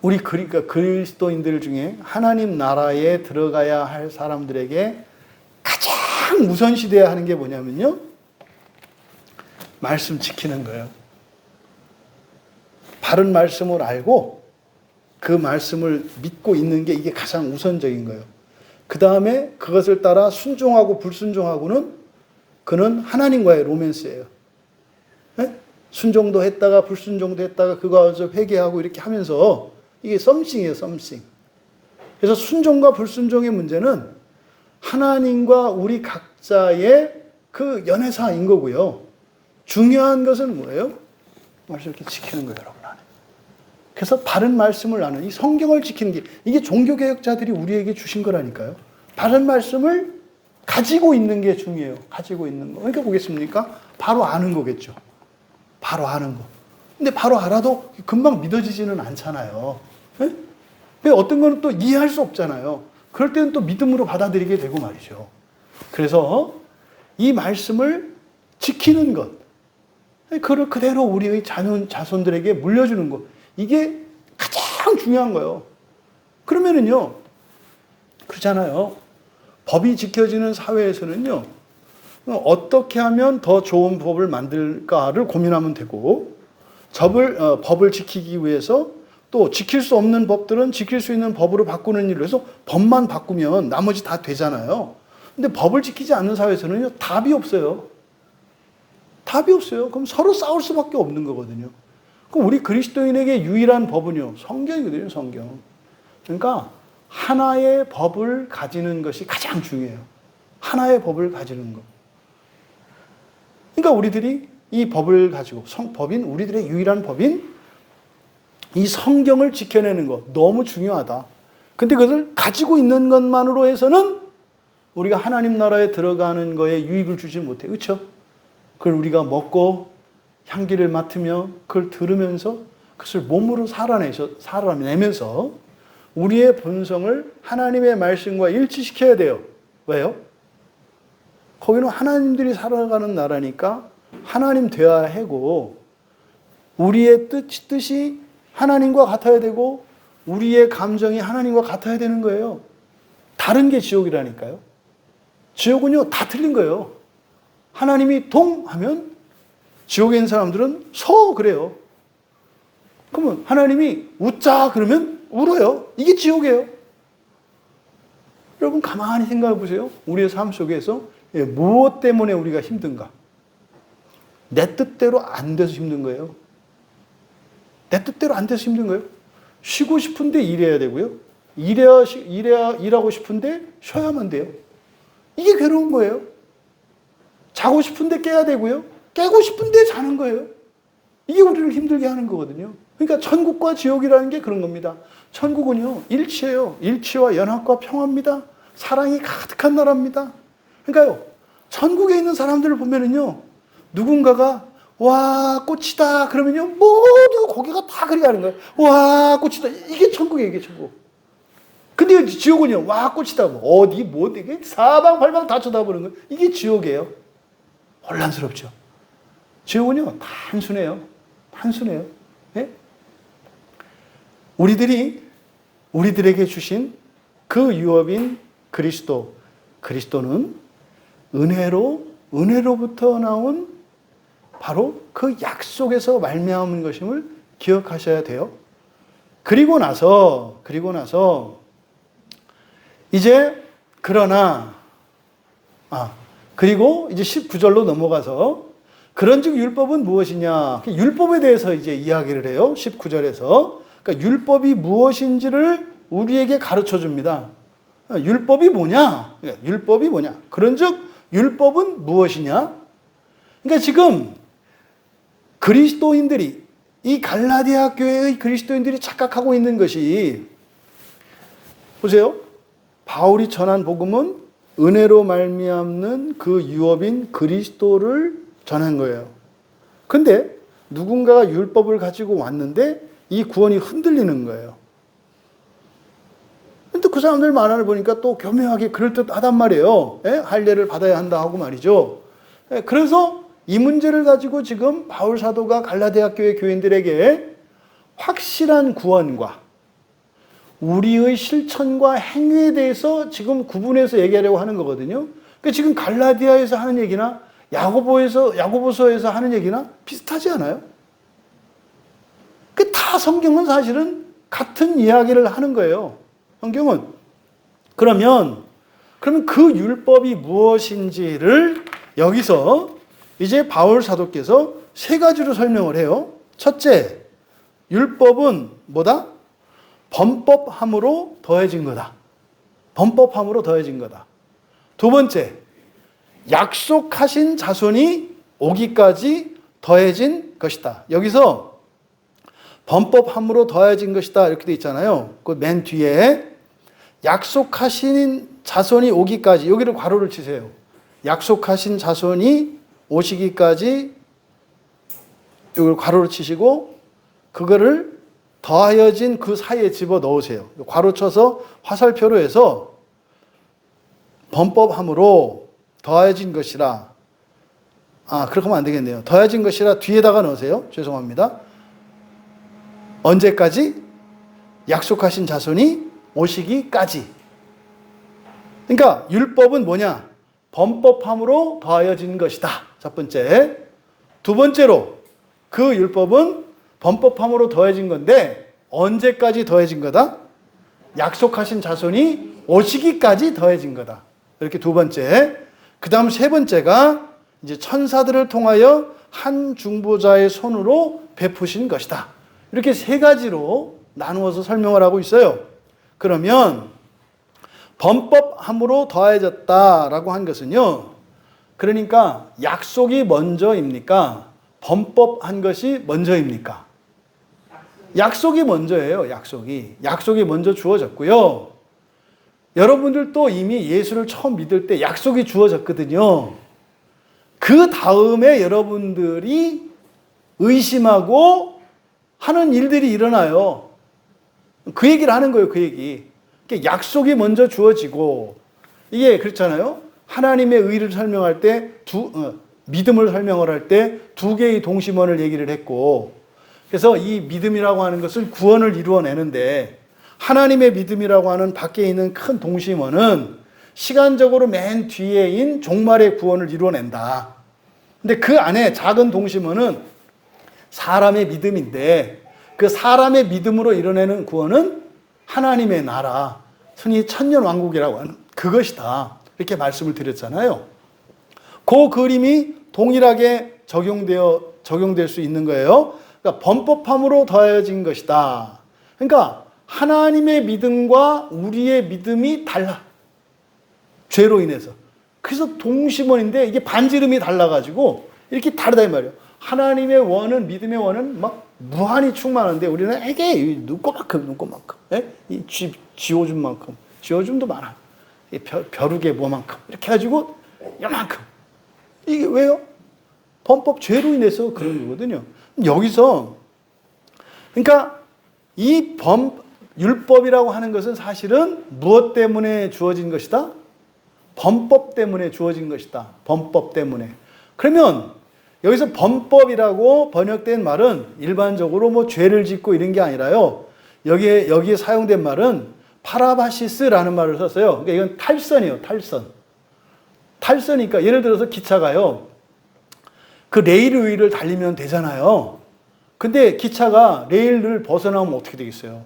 우리 그리스도인들 중에 하나님 나라에 들어가야 할 사람들에게 가장 우선시돼야 하는 게 뭐냐면요, 말씀 지키는 거예요. 바른 말씀을 알고 그 말씀을 믿고 있는 게 이게 가장 우선적인 거예요. 그 다음에 그것을 따라 순종하고 불순종하고는 그는 하나님과의 로맨스예요. 순종도 했다가 불순종도 했다가 그거 회개하고 이렇게 하면서 이게 썸씽이에요, 썸씽. 그래서 순종과 불순종의 문제는 하나님과 우리 각자의 그 연애사인 거고요. 중요한 것은 뭐예요? 말씀 이렇게 지키는 거예요, 여러분. 그래서 바른 말씀을 아는, 이 성경을 지키는 게, 이게 종교개혁자들이 우리에게 주신 거라니까요. 바른 말씀을 가지고 있는 게 중요해요. 가지고 있는 거. 그러니까 보겠습니까? 바로 아는 거겠죠. 바로 아는 거. 근데 바로 알아도 금방 믿어지지는 않잖아요. 어떤 거는 또 이해할 수 없잖아요. 그럴 때는 또 믿음으로 받아들이게 되고 말이죠. 그래서 이 말씀을 지키는 것, 그를 그대로 우리의 자손들에게 물려주는 것, 이게 가장 가장 중요한 거예요. 그러면은요, 그렇잖아요. 법이 지켜지는 사회에서는요, 어떻게 하면 더 좋은 법을 만들까를 고민하면 되고, 법을 지키기 위해서 또 지킬 수 없는 법들은 지킬 수 있는 법으로 바꾸는 일을 해서 법만 바꾸면 나머지 다 되잖아요. 근데 법을 지키지 않는 사회에서는요, 답이 없어요. 답이 없어요. 그럼 서로 싸울 수밖에 없는 거거든요. 그럼 우리 그리스도인에게 유일한 법은요, 성경이거든요, 성경. 그러니까 하나의 법을 가지는 것이 가장 중요해요. 하나의 법을 가지는 것. 그러니까 우리들이 이 법을 가지고, 우리들의 유일한 법인 이 성경을 지켜내는 것, 너무 중요하다. 근데 그것을 가지고 있는 것만으로 해서는 우리가 하나님 나라에 들어가는 거에 유익을 주지 못해. 그렇죠? 그걸 우리가 먹고 향기를 맡으며 그걸 들으면서 그것을 몸으로 살아내면서 우리의 본성을 하나님의 말씀과 일치시켜야 돼요. 왜요? 거기는 하나님들이 살아가는 나라니까 하나님 되어야 하고, 우리의 뜻이 하나님과 같아야 되고, 우리의 감정이 하나님과 같아야 되는 거예요. 다른 게 지옥이라니까요. 지옥은요, 다 틀린 거예요. 하나님이 동 하면 지옥에 있는 사람들은 서 그래요. 그러면 하나님이 웃자 그러면 울어요. 이게 지옥이에요. 여러분 가만히 생각해 보세요. 우리의 삶 속에서 무엇 때문에 우리가 힘든가? 내 뜻대로 안 돼서 힘든 거예요. 내 뜻대로 안 돼서 힘든 거예요. 쉬고 싶은데 일해야 되고요. 일하고 싶은데 쉬어야만 돼요. 이게 괴로운 거예요. 자고 싶은데 깨야 되고요. 깨고 싶은데 자는 거예요. 이게 우리를 힘들게 하는 거거든요. 그러니까 천국과 지옥이라는 게 그런 겁니다. 천국은요, 일치예요. 일치와 연합과 평화입니다. 사랑이 가득한 나라입니다. 그러니까요, 천국에 있는 사람들을 보면은요, 누군가가 와 꽃이다 그러면요, 모두 고개가 다 그리 가는 거예요. 와 꽃이다. 이게 천국이에요, 이게 천국. 근데 지옥은요, 와 꽃이다. 어디 뭐 되게 사방팔방 다 쳐다보는 거예요. 이게 지옥이에요. 혼란스럽죠. 지옥은요, 단순해요. 단순해요. 네? 우리들에게 주신 그 유업인 그리스도는 은혜로부터 나온 바로 그 약속에서 말미암은 것임을 기억하셔야 돼요. 그리고 나서 이제 그리고 이제 19절로 넘어가서 그런즉 율법은 무엇이냐? 율법에 대해서 이제 이야기를 해요. 19절에서. 그러니까 율법이 무엇인지를 우리에게 가르쳐 줍니다. 율법이 뭐냐? 그런즉 율법은 무엇이냐? 그러니까 지금 그리스도인들이, 이 갈라디아 교회의 그리스도인들이 착각하고 있는 것이, 보세요. 바울이 전한 복음은 은혜로 말미암는 그 유업인 그리스도를 전한 거예요. 근데 누군가가 율법을 가지고 왔는데 이 구원이 흔들리는 거예요. 근데 그 사람들 말하는 보니까 또 교묘하게 그럴듯하단 말이에요. 할례를 받아야 한다 하고 말이죠. 그래서 이 문제를 가지고 지금 바울 사도가 갈라디아 교회 교인들에게 확실한 구원과 우리의 실천과 행위에 대해서 지금 구분해서 얘기하려고 하는 거거든요. 그러니까 지금 갈라디아에서 하는 얘기나 야고보서에서 하는 얘기나 비슷하지 않아요? 다 성경은 사실은 같은 이야기를 하는 거예요. 성경은. 그러면 그 율법이 무엇인지를 여기서 이제 바울 사도께서 세 가지로 설명을 해요. 첫째, 율법은 뭐다? 범법함으로 더해진 거다. 범법함으로 더해진 거다. 두 번째, 약속하신 자손이 오기까지 더해진 것이다. 여기서 범법함으로 더해진 것이다 이렇게 돼 있잖아요. 그 맨 뒤에 약속하신 자손이 오기까지, 여기를 괄호를 치세요. 약속하신 자손이 오시기까지 이걸 괄호를 치시고 그거를 더하여진 그 사이에 집어 넣으세요. 괄호 쳐서 화살표로 해서 범법함으로 더해진 것이라. 그렇게 하면 안 되겠네요. 더해진 것이라 뒤에다가 넣으세요. 죄송합니다. 언제까지? 약속하신 자손이 오시기까지. 그러니까 율법은 뭐냐? 범법함으로 더하여진 것이다. 첫 번째. 두 번째로 그 율법은 범법함으로 더해진 건데 언제까지 더해진 거다? 약속하신 자손이 오시기까지 더해진 거다. 이렇게 두 번째. 그 다음 세 번째가 이제 천사들을 통하여 한 중보자의 손으로 베푸신 것이다. 이렇게 세 가지로 나누어서 설명을 하고 있어요. 그러면 범법함으로 더해졌다라고 한 것은요. 그러니까 약속이 먼저입니까? 범법한 것이 먼저입니까? 약속이 먼저예요. 약속이 먼저 주어졌고요. 여러분들도 이미 예수를 처음 믿을 때 약속이 주어졌거든요. 그 다음에 여러분들이 의심하고 하는 일들이 일어나요. 그 얘기를 하는 거예요. 그 얘기. 약속이 먼저 주어지고 이게 그렇잖아요. 하나님의 의를 설명할 때 믿음을 설명을 할 때 두 개의 동심원을 얘기를 했고, 그래서 이 믿음이라고 하는 것은 구원을 이루어내는데 하나님의 믿음이라고 하는 밖에 있는 큰 동심원은 시간적으로 맨 뒤에인 종말의 구원을 이루어낸다. 근데 그 안에 작은 동심원은 사람의 믿음인데 그 사람의 믿음으로 이뤄내는 구원은 하나님의 나라, 흔히 천년왕국이라고 하는 그것이다. 이렇게 말씀을 드렸잖아요. 그 그림이 동일하게 적용될 수 있는 거예요. 그러니까 범법함으로 더해진 것이다. 그러니까 하나님의 믿음과 우리의 믿음이 달라. 죄로 인해서. 그래서 동심원인데 이게 반지름이 달라가지고 이렇게 다르다 이 말이에요. 하나님의 원은, 믿음의 원은 막 무한히 충만한데 우리는 이게 눈꼬만큼. 이 쥐오줌만큼. 쥐오줌도 많아. 벼룩의 뭐만큼. 이렇게 해가지고 요만큼. 이게 왜요? 범법 죄로 인해서 그런 거거든요. 여기서 그러니까 이 율법이라고 하는 것은 사실은 무엇 때문에 주어진 것이다? 범법 때문에 주어진 것이다. 범법 때문에. 그러면 여기서 범법이라고 번역된 말은 일반적으로 뭐 죄를 짓고 이런 게 아니라요. 여기에 사용된 말은 파라바시스라는 말을 썼어요. 그러니까 이건 탈선이에요. 탈선이니까 예를 들어서 기차가요. 그 레일 위를 달리면 되잖아요. 근데 기차가 레일을 벗어나면 어떻게 되겠어요?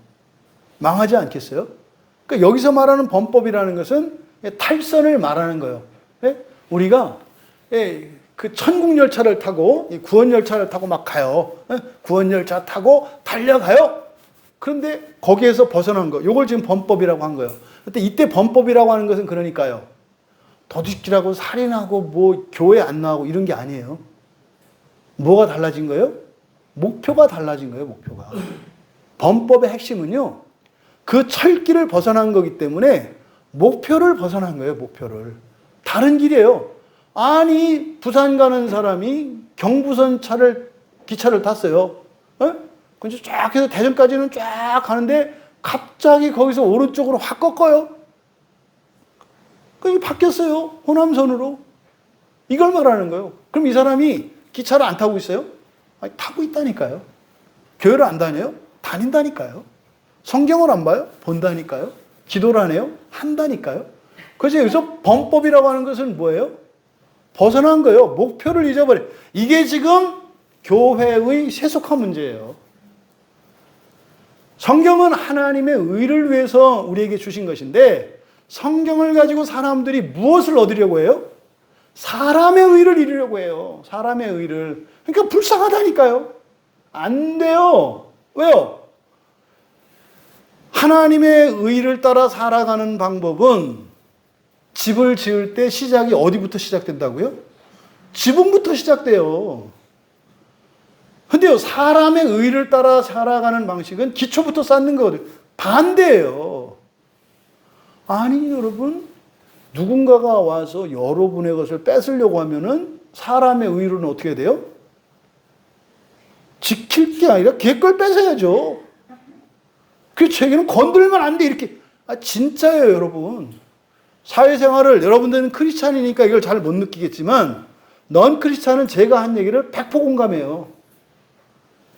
망하지 않겠어요? 그러니까 여기서 말하는 범법이라는 것은 탈선을 말하는 거예요. 우리가 그 천국열차를 타고 구원열차를 타고 막 가요. 구원열차 타고 달려가요. 그런데 거기에서 벗어난 거, 이걸 지금 범법이라고 한 거예요. 근데 이때 범법이라고 하는 것은 그러니까요. 도둑질하고 살인하고 뭐 교회 안 나가고 이런 게 아니에요. 뭐가 달라진 거예요? 목표가 달라진 거예요. 목표가. 범법의 핵심은요. 그 철길을 벗어난 거기 때문에 목표를 벗어난 거예요. 목표를. 다른 길이에요. 아니 부산 가는 사람이 경부선 기차를 탔어요. 근데 쫙 해서 대전까지는 쫙 가는데 갑자기 거기서 오른쪽으로 확 꺾어요. 그게 바뀌었어요. 호남선으로. 이걸 말하는 거예요. 그럼 이 사람이 기차를 안 타고 있어요? 아니, 타고 있다니까요. 교회를 안 다녀요? 다닌다니까요. 성경을 안 봐요? 본다니까요. 기도를 안 해요? 한다니까요. 그래서 여기서 범법이라고 하는 것은 뭐예요? 벗어난 거예요. 목표를 잊어버려. 이게 지금 교회의 세속화 문제예요. 성경은 하나님의 의를 위해서 우리에게 주신 것인데 성경을 가지고 사람들이 무엇을 얻으려고 해요? 사람의 의를 이루려고 해요. 사람의 의를. 그러니까 불쌍하다니까요. 안 돼요. 왜요? 하나님의 의를 따라 살아가는 방법은 집을 지을 때 시작이 어디부터 시작된다고요? 지붕부터 시작돼요. 근데요, 사람의 의를 따라 살아가는 방식은 기초부터 쌓는 거거든요. 반대예요. 아니, 여러분, 누군가가 와서 여러분의 것을 뺏으려고 하면은 사람의 의로는 어떻게 돼요? 지킬 게 아니라 걔 걸 뺏어야죠. 그 자기는 건들면 안 돼, 이렇게. 진짜예요, 여러분. 사회생활을, 여러분들은 크리스찬이니까 이걸 잘 못 느끼겠지만, 넌 크리스찬은 제가 한 얘기를 100% 공감해요.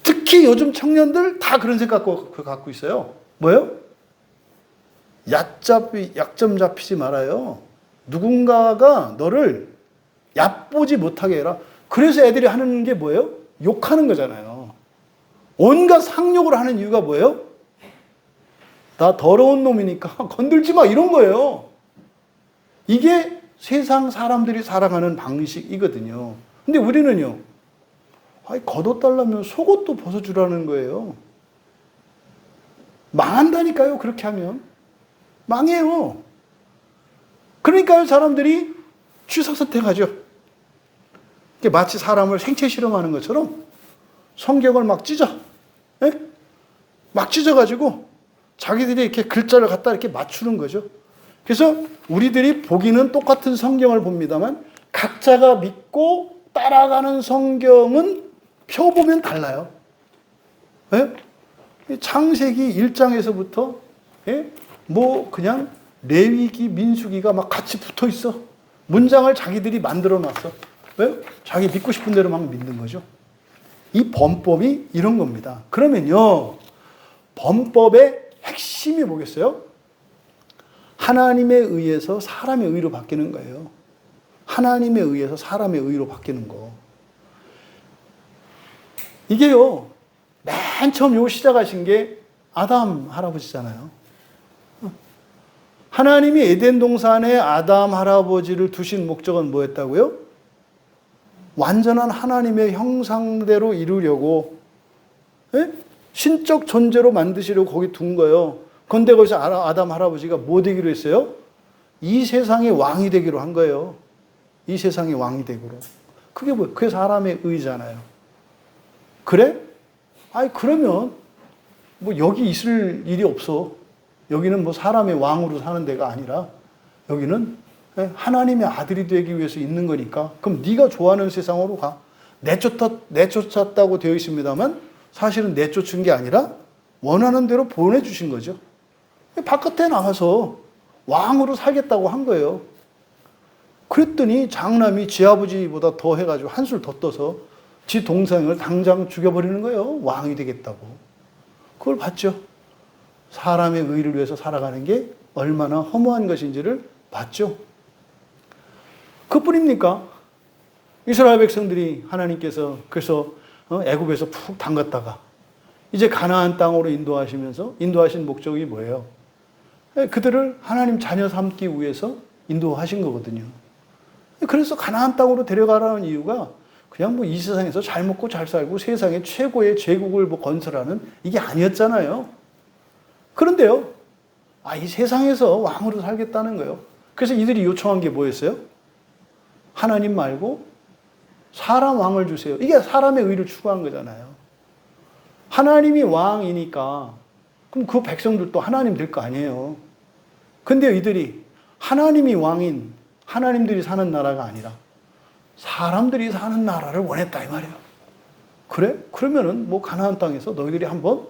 특히 요즘 청년들 다 그런 생각 갖고 있어요. 뭐요? 약점 잡히지 말아요. 누군가가 너를 얕보지 못하게 해라. 그래서 애들이 하는 게 뭐예요? 욕하는 거잖아요. 온갖 상욕을 하는 이유가 뭐예요? 나 더러운 놈이니까 건들지 마, 이런 거예요. 이게 세상 사람들이 살아가는 방식이거든요. 근데 우리는요, 걷어달라면 속옷도 벗어주라는 거예요. 망한다니까요, 그렇게 하면. 망해요. 그러니까요, 사람들이 취사선택하죠. 마치 사람을 생체 실험하는 것처럼 성경을 막 찢어. 예? 막 찢어가지고 자기들이 이렇게 글자를 갖다 이렇게 맞추는 거죠. 그래서 우리들이 보기는 똑같은 성경을 봅니다만 각자가 믿고 따라가는 성경은 펴보면 달라요. 예? 창세기 1장에서부터 뭐 그냥 레위기, 민수기가 막 같이 붙어 있어. 문장을 자기들이 만들어 놨어. 왜? 자기 믿고 싶은 대로 막 믿는 거죠. 이 범법이 이런 겁니다. 그러면요, 범법의 핵심이 뭐겠어요? 하나님에 의해서 사람의 의로 바뀌는 거예요. 하나님에 의해서 사람의 의로 바뀌는 거. 이게요, 맨 처음 요 시작하신 게 아담 할아버지잖아요. 하나님이 에덴 동산에 아담 할아버지를 두신 목적은 뭐였다고요? 완전한 하나님의 형상대로 이루려고, 신적 존재로 만드시려고 거기 둔 거예요. 그런데 거기서 아담 할아버지가 뭐 되기로 했어요? 이 세상의 왕이 되기로 한 거예요. 이 세상의 왕이 되기로. 그게 뭐예요? 그게 사람의 의잖아요. 그래? 그러면 뭐 여기 있을 일이 없어. 여기는 뭐 사람의 왕으로 사는 데가 아니라 여기는 하나님의 아들이 되기 위해서 있는 거니까 그럼 네가 좋아하는 세상으로 가. 내쫓았다고 되어 있습니다만 사실은 내쫓은 게 아니라 원하는 대로 보내주신 거죠. 바깥에 나가서 왕으로 살겠다고 한 거예요. 그랬더니 장남이 지 아버지보다 더 해가지고 한술 더 떠서 지 동생을 당장 죽여버리는 거예요. 왕이 되겠다고. 그걸 봤죠. 사람의 의를 위해서 살아가는 게 얼마나 허무한 것인지를 봤죠. 그뿐입니까? 이스라엘 백성들이 하나님께서 그래서 애굽에서 푹 담갔다가 이제 가나안 땅으로 인도하신 목적이 뭐예요? 그들을 하나님 자녀 삼기 위해서 인도하신 거거든요. 그래서 가나안 땅으로 데려가라는 이유가 그냥 뭐 이 세상에서 잘 먹고 잘 살고 세상의 최고의 제국을 뭐 건설하는 이게 아니었잖아요. 그런데요, 이 세상에서 왕으로 살겠다는 거예요. 그래서 이들이 요청한 게 뭐였어요? 하나님 말고 사람 왕을 주세요. 이게 사람의 의를 추구한 거잖아요. 하나님이 왕이니까 그럼 그 백성들도 하나님 될 거 아니에요. 근데 이들이 하나님이 왕인 하나님들이 사는 나라가 아니라 사람들이 사는 나라를 원했다 이 말이에요. 그래? 그러면은 뭐 가나안 땅에서 너희들이 한번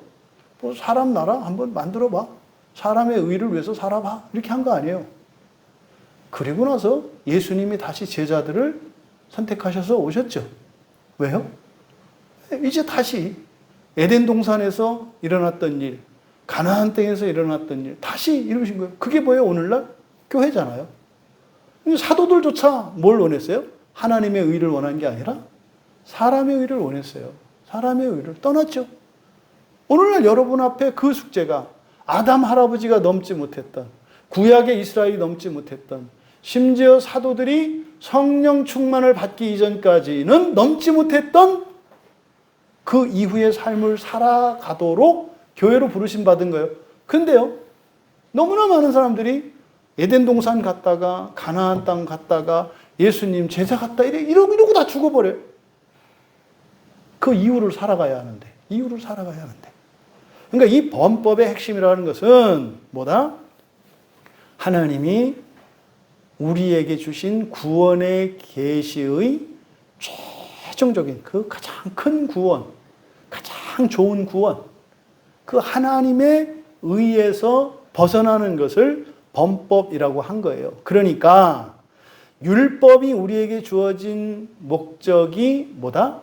뭐 사람 나라 한번 만들어 봐. 사람의 의를 위해서 살아봐. 이렇게 한 거 아니에요. 그리고 나서 예수님이 다시 제자들을 선택하셔서 오셨죠. 왜요? 이제 다시 에덴 동산에서 일어났던 일, 가나안 땅에서 일어났던 일 다시 이루신 거예요. 그게 뭐예요? 오늘날 교회잖아요. 사도들조차 뭘 원했어요? 하나님의 의를 원한 게 아니라 사람의 의를 원했어요. 사람의 의를 떠났죠. 오늘날 여러분 앞에 그 숙제가 아담 할아버지가 넘지 못했던, 구약의 이스라엘이 넘지 못했던, 심지어 사도들이 성령 충만을 받기 이전까지는 넘지 못했던 그 이후의 삶을 살아가도록 교회로 부르심 받은 거예요. 근데요, 너무나 많은 사람들이 에덴 동산 갔다가 가나안 땅 갔다가 예수님 제자 갔다 이러고 다 죽어버려요. 그 이유를 살아가야 하는데. 그러니까 이 범법의 핵심이라는 것은 뭐다? 하나님이 우리에게 주신 구원의 계시의 최종적인 그 가장 큰 구원, 가장 좋은 구원, 그 하나님의 의에서 벗어나는 것을 범법이라고 한 거예요. 그러니까 율법이 우리에게 주어진 목적이 뭐다?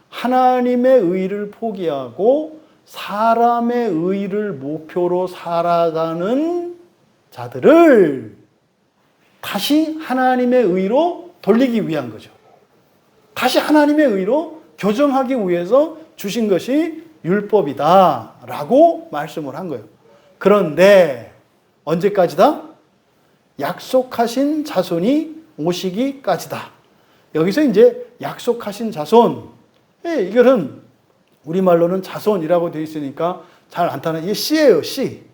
하나님의 의를 포기하고 사람의 의를 목표로 살아가는 자들을 다시 하나님의 의로 돌리기 위한 거죠. 다시 하나님의 의로 교정하기 위해서 주신 것이 율법이다라고 말씀을 한 거예요. 그런데 언제까지다? 약속하신 자손이 오시기까지다. 여기서 이제 약속하신 자손, 이거는 우리말로는 자손이라고 되어 있으니까 잘 안 타는, 이게 씨예요, 씨.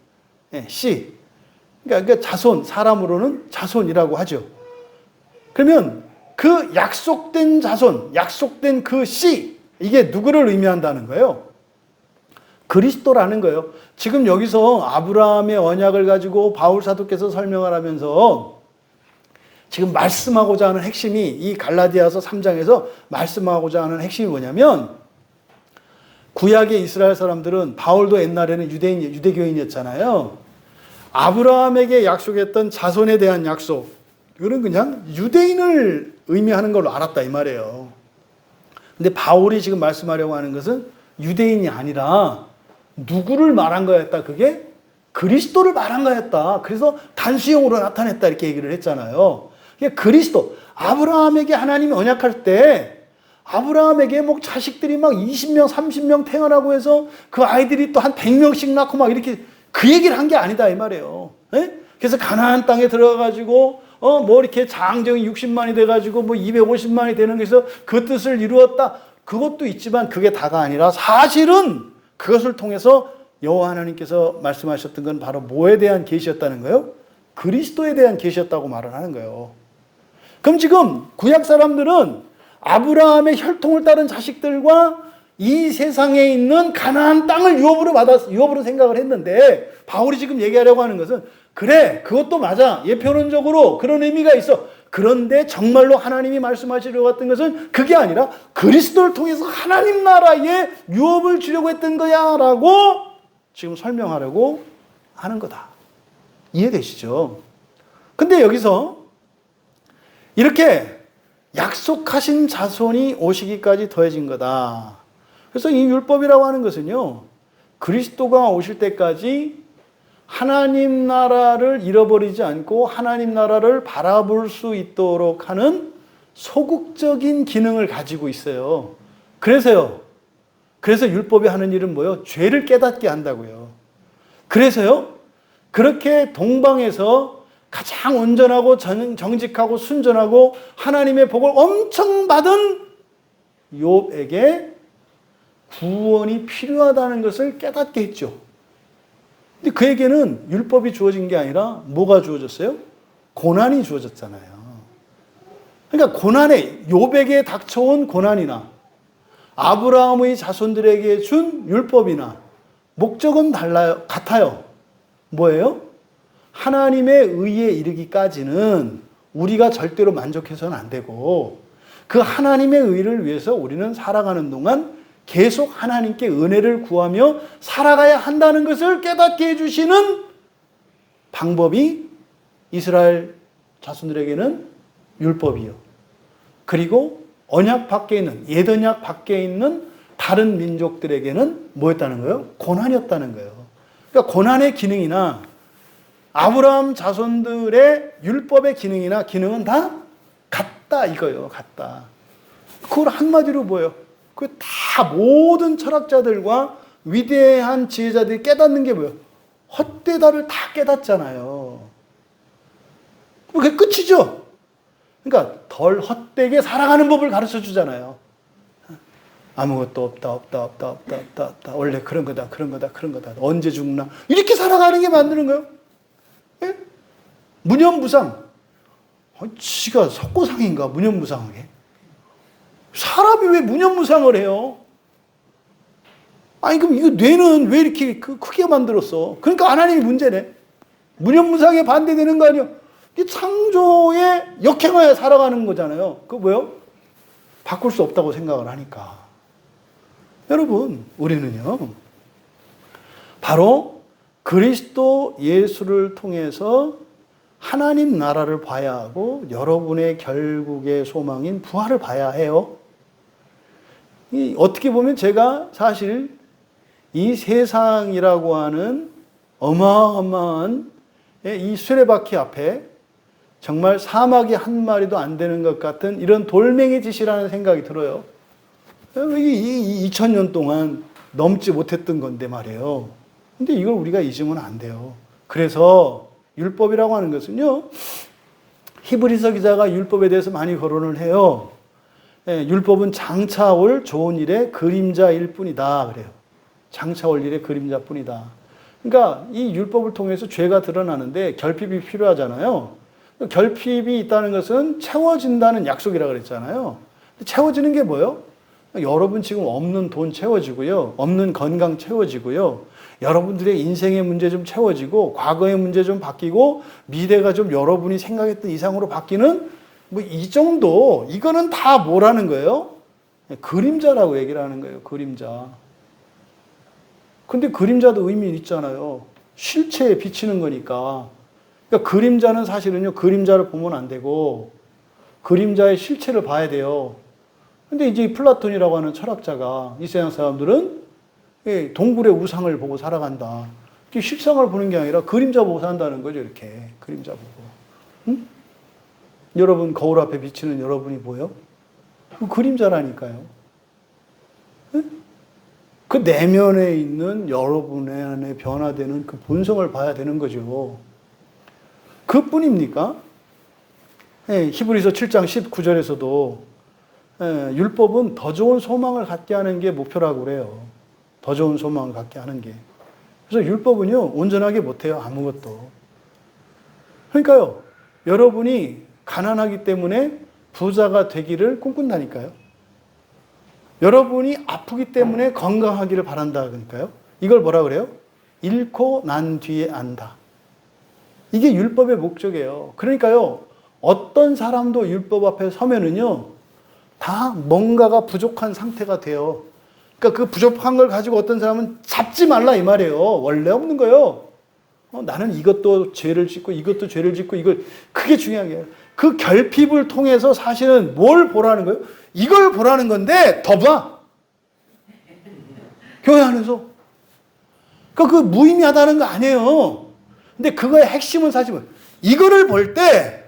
씨. 그러니까 자손, 사람으로는 자손이라고 하죠. 그러면 그 약속된 자손, 약속된 그 씨, 이게 누구를 의미한다는 거예요? 그리스도라는 거예요. 지금 여기서 아브라함의 언약을 가지고 바울 사도께서 설명을 하면서 지금 말씀하고자 하는 핵심이, 이 갈라디아서 3장에서 말씀하고자 하는 핵심이 뭐냐면, 구약의 이스라엘 사람들은, 바울도 옛날에는 유대교인이었잖아요. 아브라함에게 약속했던 자손에 대한 약속, 이거는 그냥 유대인을 의미하는 걸로 알았다 이 말이에요. 근데 바울이 지금 말씀하려고 하는 것은 유대인이 아니라 누구를 말한 거였다? 그게 그리스도를 말한 거였다. 그래서 단수형으로 나타냈다 이렇게 얘기를 했잖아요. 그게 그리스도, 아브라함에게 하나님이 언약할 때 아브라함에게 뭐 자식들이 막 20명, 30명 태어나고 해서 그 아이들이 또 한 100명씩 낳고 막 이렇게 그 얘기를 한 게 아니다 이 말이에요. 그래서 가나안 땅에 들어가가지고 뭐 이렇게 장정이 60만이 돼가지고 뭐 250만이 되는 것에서 그 뜻을 이루었다. 그것도 있지만 그게 다가 아니라 사실은 그것을 통해서 여호와 하나님께서 말씀하셨던 건 바로 뭐에 대한 계시였다는 거예요? 그리스도에 대한 계시였다고 말을 하는 거예요. 그럼 지금 구약 사람들은 아브라함의 혈통을 따른 자식들과 이 세상에 있는 가나안 땅을 유업으로 생각을 했는데, 바울이 지금 얘기하려고 하는 것은, 그래, 그것도 맞아. 예표론적으로 그런 의미가 있어. 그런데 정말로 하나님이 말씀하시려고 했던 것은 그게 아니라 그리스도를 통해서 하나님 나라에 유업을 주려고 했던 거야 라고 지금 설명하려고 하는 거다. 이해되시죠? 근데 여기서 이렇게 약속하신 자손이 오시기까지 더해진 거다. 그래서 이 율법이라고 하는 것은요, 그리스도가 오실 때까지 하나님 나라를 잃어버리지 않고 하나님 나라를 바라볼 수 있도록 하는 소극적인 기능을 가지고 있어요. 그래서 율법이 하는 일은 뭐예요? 죄를 깨닫게 한다고요. 그래서요, 그렇게 동방에서 가장 온전하고 정직하고 순전하고 하나님의 복을 엄청 받은 욥에게 구원이 필요하다는 것을 깨닫게 했죠. 근데 그에게는 율법이 주어진 게 아니라 뭐가 주어졌어요? 고난이 주어졌잖아요. 그러니까 욥에게 닥쳐온 고난이나 아브라함의 자손들에게 준 율법이나 목적은 같아요. 뭐예요? 하나님의 의에 이르기까지는 우리가 절대로 만족해서는 안 되고, 그 하나님의 의를 위해서 우리는 살아가는 동안 계속 하나님께 은혜를 구하며 살아가야 한다는 것을 깨닫게 해주시는 방법이 이스라엘 자손들에게는 율법이요. 그리고 언약 밖에 있는, 옛 언약 밖에 있는 다른 민족들에게는 뭐였다는 거예요? 고난이었다는 거예요. 그러니까 고난의 기능이나 아브라함 자손들의 율법의 기능은 다 같다 이거예요. 같다. 그걸 한마디로 뭐예요? 그 다 모든 철학자들과 위대한 지혜자들이 깨닫는 게 뭐예요? 헛되다를 다 깨닫잖아요. 그게 끝이죠. 그러니까 덜 헛되게 살아가는 법을 가르쳐 주잖아요. 아무것도 없다. 원래 그런 거다. 언제 죽나. 이렇게 살아가는 게 만드는 거예요. 예? 무념무상. 지가 석고상인가, 무념무상하게. 사람이 왜 무념무상을 해요? 아니, 그럼 이거 뇌는 왜 이렇게 크게 만들었어? 그러니까 하나님이 문제네. 무념무상에 반대되는 거 아니에요? 창조에 역행하여 살아가는 거잖아요. 그거 뭐예요? 바꿀 수 없다고 생각을 하니까. 여러분, 우리는요, 바로 그리스도 예수를 통해서 하나님 나라를 봐야 하고 여러분의 결국의 소망인 부활을 봐야 해요. 어떻게 보면 제가 사실 이 세상이라고 하는 어마어마한 이 수레바퀴 앞에 정말 사막이 한 마리도 안 되는 것 같은 이런 돌멩이 짓이라는 생각이 들어요. 이 2000년 동안 넘지 못했던 건데 말이에요. 근데 이걸 우리가 잊으면 안 돼요. 그래서 율법이라고 하는 것은요, 히브리서 기자가 율법에 대해서 많이 거론을 해요. 율법은 장차 올 좋은 일의 그림자일 뿐이다 그래요. 장차 올 일의 그림자뿐이다. 그러니까 이 율법을 통해서 죄가 드러나는데 결핍이 필요하잖아요. 결핍이 있다는 것은 채워진다는 약속이라고 그랬잖아요. 채워지는 게 뭐예요? 여러분 지금 없는 돈 채워지고요. 없는 건강 채워지고요. 여러분들의 인생의 문제 좀 채워지고 과거의 문제 좀 바뀌고 미래가 좀 여러분이 생각했던 이상으로 바뀌는 뭐 이 정도, 이거는 다 뭐라는 거예요? 그림자라고 얘기를 하는 거예요. 그림자. 근데 그림자도 의미 있잖아요. 실체에 비치는 거니까. 그러니까 그림자는 사실은요, 그림자를 보면 안 되고 그림자의 실체를 봐야 돼요. 근데 이제 플라톤이라고 하는 철학자가 이 세상 사람들은 동굴의 우상을 보고 살아간다. 실상을 보는 게 아니라 그림자 보고 산다는 거죠. 이렇게 그림자 보고. 응? 여러분 거울 앞에 비치는 여러분이 보여? 그림자라니까요. 응? 그 내면에 있는 여러분의 안에 변화되는 그 본성을 봐야 되는 거죠. 그뿐입니까? 히브리서 7장 19절에서도 율법은 더 좋은 소망을 갖게 하는 게 목표라고 그래요. 더 좋은 소망을 갖게 하는 게. 그래서 율법은요, 온전하게 못해요. 아무것도. 그러니까요, 여러분이 가난하기 때문에 부자가 되기를 꿈꾼다니까요. 여러분이 아프기 때문에 건강하기를 바란다. 그러니까요. 이걸 뭐라 그래요? 잃고 난 뒤에 안다. 이게 율법의 목적이에요. 그러니까요, 어떤 사람도 율법 앞에 서면은요, 다 뭔가가 부족한 상태가 돼요. 그러니까 그 부족한 걸 가지고 어떤 사람은 잡지 말라 이 말이에요. 원래 없는 거예요. 나는 이것도 죄를 짓고 이것도 죄를 짓고 이걸, 그게 중요한 거예요. 그 결핍을 통해서 사실은 뭘 보라는 거예요? 이걸 보라는 건데 더 봐. 교회 안에서. 그러니까 그 무의미하다는 거 아니에요. 근데 그거의 핵심은 사실은 이거를 볼 때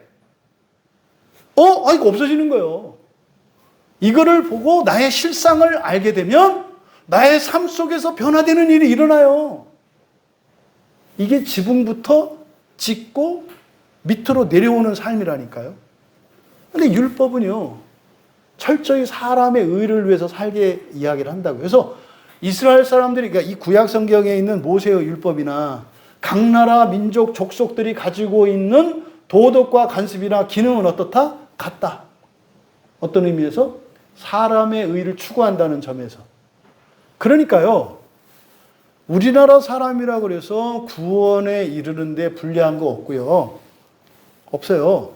이거 없어지는 거예요. 이거를 보고 나의 실상을 알게 되면 나의 삶 속에서 변화되는 일이 일어나요. 이게 지붕부터 짓고 밑으로 내려오는 삶이라니까요. 근데 율법은요, 철저히 사람의 의를 위해서 살게 이야기를 한다고요. 그래서 이스라엘 사람들이, 그러니까 이 구약 성경에 있는 모세의 율법이나 각 나라 민족 족속들이 가지고 있는 도덕과 관습이나 기능은 어떻다? 같다. 어떤 의미에서? 사람의 의를 추구한다는 점에서. 그러니까요, 우리나라 사람이라 그래서 구원에 이르는데 불리한 거 없고요. 없어요.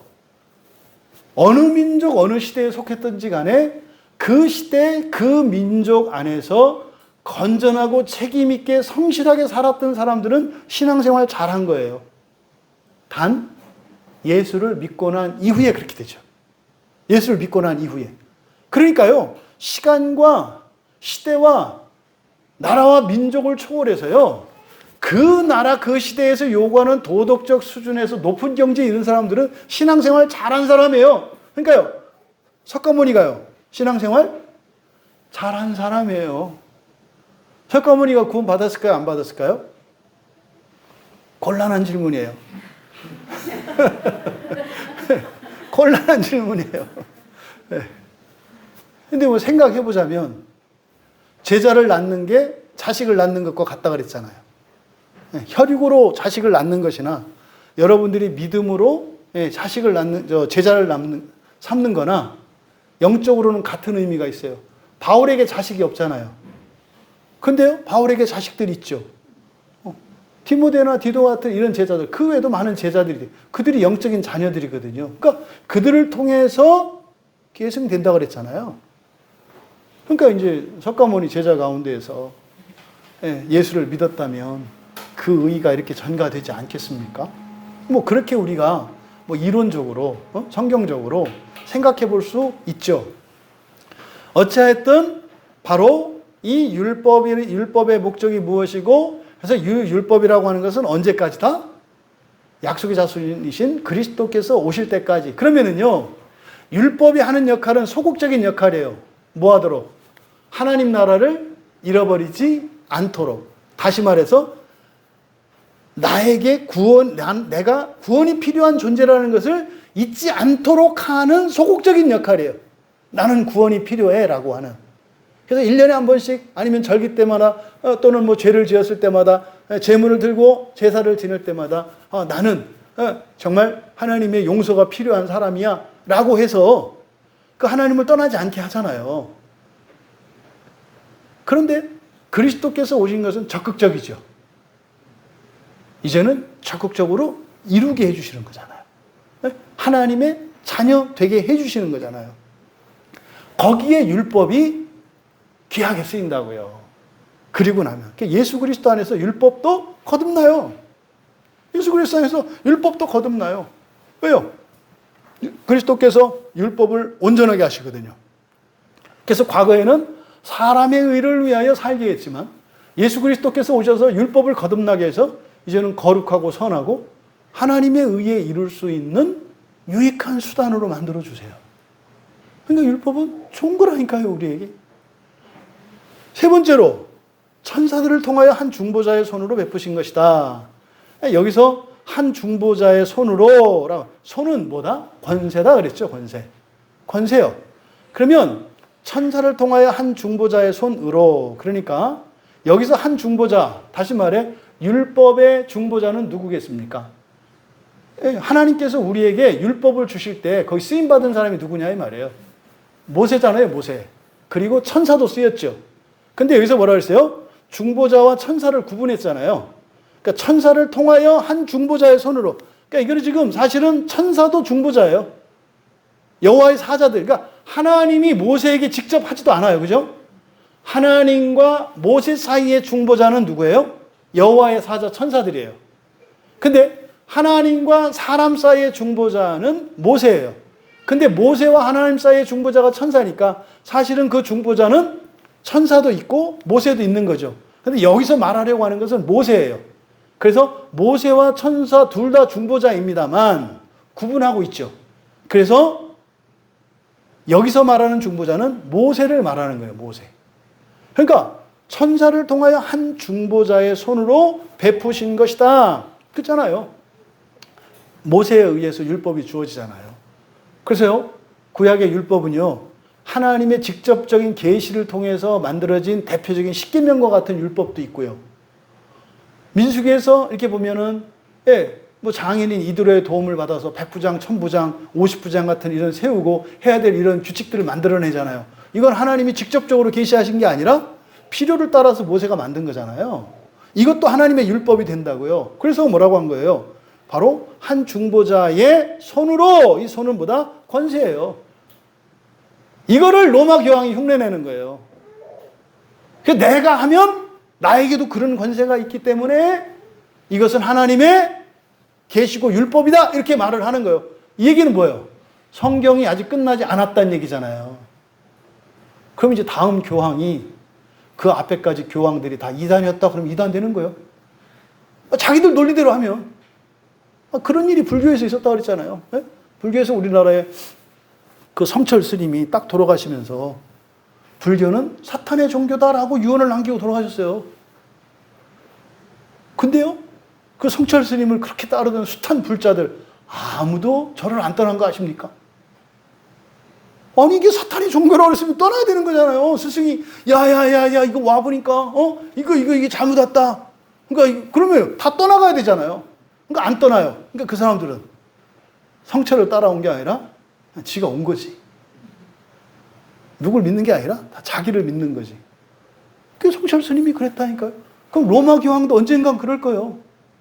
어느 민족, 어느 시대에 속했든지 간에 그 시대, 그 민족 안에서 건전하고 책임있게 성실하게 살았던 사람들은 신앙생활 잘한 거예요. 단, 예수를 믿고 난 이후에 그렇게 되죠. 예수를 믿고 난 이후에. 그러니까요, 시간과 시대와 나라와 민족을 초월해서요, 그 나라, 그 시대에서 요구하는 도덕적 수준에서 높은 경지에 있는 사람들은 신앙생활 잘한 사람이에요. 그러니까요, 석가모니가요, 신앙생활 잘한 사람이에요. 석가모니가 구원 받았을까요? 안 받았을까요? 곤란한 질문이에요. 곤란한 질문이에요. 근데 뭐 생각해보자면, 제자를 낳는 게 자식을 낳는 것과 같다 그랬잖아요. 혈육으로 자식을 낳는 것이나 여러분들이 믿음으로 자식을 낳는, 제자를 삼는 거나 영적으로는 같은 의미가 있어요. 바울에게 자식이 없잖아요. 근데요, 바울에게 자식들이 있죠. 디모데나 디도 같은 이런 제자들, 그 외에도 많은 제자들이, 그들이 영적인 자녀들이거든요. 그러니까 그들을 통해서 계승된다고 그랬잖아요. 그러니까 이제 석가모니 제자 가운데에서 예수를 믿었다면 그 의의가 이렇게 전가되지 않겠습니까? 뭐 그렇게 우리가 뭐 이론적으로, 성경적으로 생각해 볼 수 있죠. 어찌하였든 바로 이 율법의 목적이 무엇이고, 그래서 율법이라고 하는 것은 언제까지다? 약속의 자손이신 그리스도께서 오실 때까지. 그러면은요, 율법이 하는 역할은 소극적인 역할이에요. 뭐 하도록? 하나님 나라를 잃어버리지 않도록. 다시 말해서 나에게 내가 구원이 필요한 존재라는 것을 잊지 않도록 하는 소극적인 역할이에요. 나는 구원이 필요해 라고 하는. 그래서 1년에 한 번씩 아니면 절기 때마다 또는 뭐 죄를 지었을 때마다 제물을 들고 제사를 지낼 때마다 나는 정말 하나님의 용서가 필요한 사람이야 라고 해서 그 하나님을 떠나지 않게 하잖아요. 그런데 그리스도께서 오신 것은 적극적이죠. 이제는 적극적으로 이루게 해주시는 거잖아요. 하나님의 자녀 되게 해주시는 거잖아요. 거기에 율법이 귀하게 쓰인다고요. 그리고 나면 예수 그리스도 안에서 율법도 거듭나요. 예수 그리스도 안에서 율법도 거듭나요. 왜요? 그리스도께서 율법을 온전하게 하시거든요. 그래서 과거에는 사람의 의를 위하여 살게 했지만 예수 그리스도께서 오셔서 율법을 거듭나게 해서 이제는 거룩하고 선하고 하나님의 의에 이룰 수 있는 유익한 수단으로 만들어주세요. 그러니까 율법은 좋은 거라니까요, 우리에게. 세 번째로 천사들을 통하여 한 중보자의 손으로 베푸신 것이다. 여기서 한 중보자의 손으로, 손은 뭐다? 권세다 그랬죠, 권세. 권세요. 그러면 천사를 통하여 한 중보자의 손으로, 그러니까 여기서 한 중보자, 다시 말해 율법의 중보자는 누구겠습니까? 하나님께서 우리에게 율법을 주실 때 거기 쓰임받은 사람이 누구냐 이 말이에요. 모세잖아요, 모세. 그리고 천사도 쓰였죠. 근데 여기서 뭐라 그랬어요? 중보자와 천사를 구분했잖아요. 그러니까 천사를 통하여 한 중보자의 손으로. 그러니까 이거는 지금 사실은 천사도 중보자예요. 여호와의 사자들. 그러니까 하나님이 모세에게 직접 하지도 않아요. 그죠? 하나님과 모세 사이의 중보자는 누구예요? 여호와의 사자 천사들이에요. 근데 하나님과 사람 사이의 중보자는 모세예요. 근데 모세와 하나님 사이의 중보자가 천사니까 사실은 그 중보자는 천사도 있고 모세도 있는 거죠. 근데 여기서 말하려고 하는 것은 모세예요. 그래서 모세와 천사 둘 다 중보자입니다만 구분하고 있죠. 그래서 여기서 말하는 중보자는 모세를 말하는 거예요. 모세. 그러니까 천사를 통하여 한 중보자의 손으로 베푸신 것이다. 그렇잖아요. 모세에 의해서 율법이 주어지잖아요. 그래서요, 구약의 율법은요, 하나님의 직접적인 계시를 통해서 만들어진 대표적인 십계명과 같은 율법도 있고요. 민수기에서 이렇게 보면은, 뭐 장인인 이드로의 도움을 받아서 100부장, 1000부장, 50부장 같은 이런 세우고 해야 될 이런 규칙들을 만들어내잖아요. 이건 하나님이 직접적으로 계시하신 게 아니라 필요를 따라서 모세가 만든 거잖아요. 이것도 하나님의 율법이 된다고요. 그래서 뭐라고 한 거예요? 바로 한 중보자의 손으로, 이 손은 뭐다? 권세예요. 이거를 로마 교황이 흉내내는 거예요. 내가 하면 나에게도 그런 권세가 있기 때문에 이것은 하나님의 계시고 율법이다 이렇게 말을 하는 거예요. 이 얘기는 뭐예요? 성경이 아직 끝나지 않았다는 얘기잖아요. 그럼 이제 다음 교황이 그 앞에까지 교황들이 다 이단이었다 그러면 이단 되는 거예요. 자기들 논리대로 하면. 그런 일이 불교에서 있었다고 그랬잖아요. 불교에서 우리나라에 그 성철 스님이 딱 돌아가시면서 불교는 사탄의 종교다라고 유언을 남기고 돌아가셨어요. 근데요, 그 성철 스님을 그렇게 따르던 숱한 불자들 아무도 절을 안 떠난 거 아십니까? 아니, 이게 사탄의 종교라고 그랬으면 떠나야 되는 거잖아요. 스승이 야야야야 이거 와보니까 이게 잘못 왔다. 그러니까 그러면 다 떠나가야 되잖아요. 그러니까 안 떠나요. 그러니까 그 사람들은 성철을 따라온 게 아니라 지가 온 거지. 누굴 믿는 게 아니라 다 자기를 믿는 거지. 그 성철 스님이 그랬다니까요. 그럼 로마 교황도 언젠간 그럴 거예요.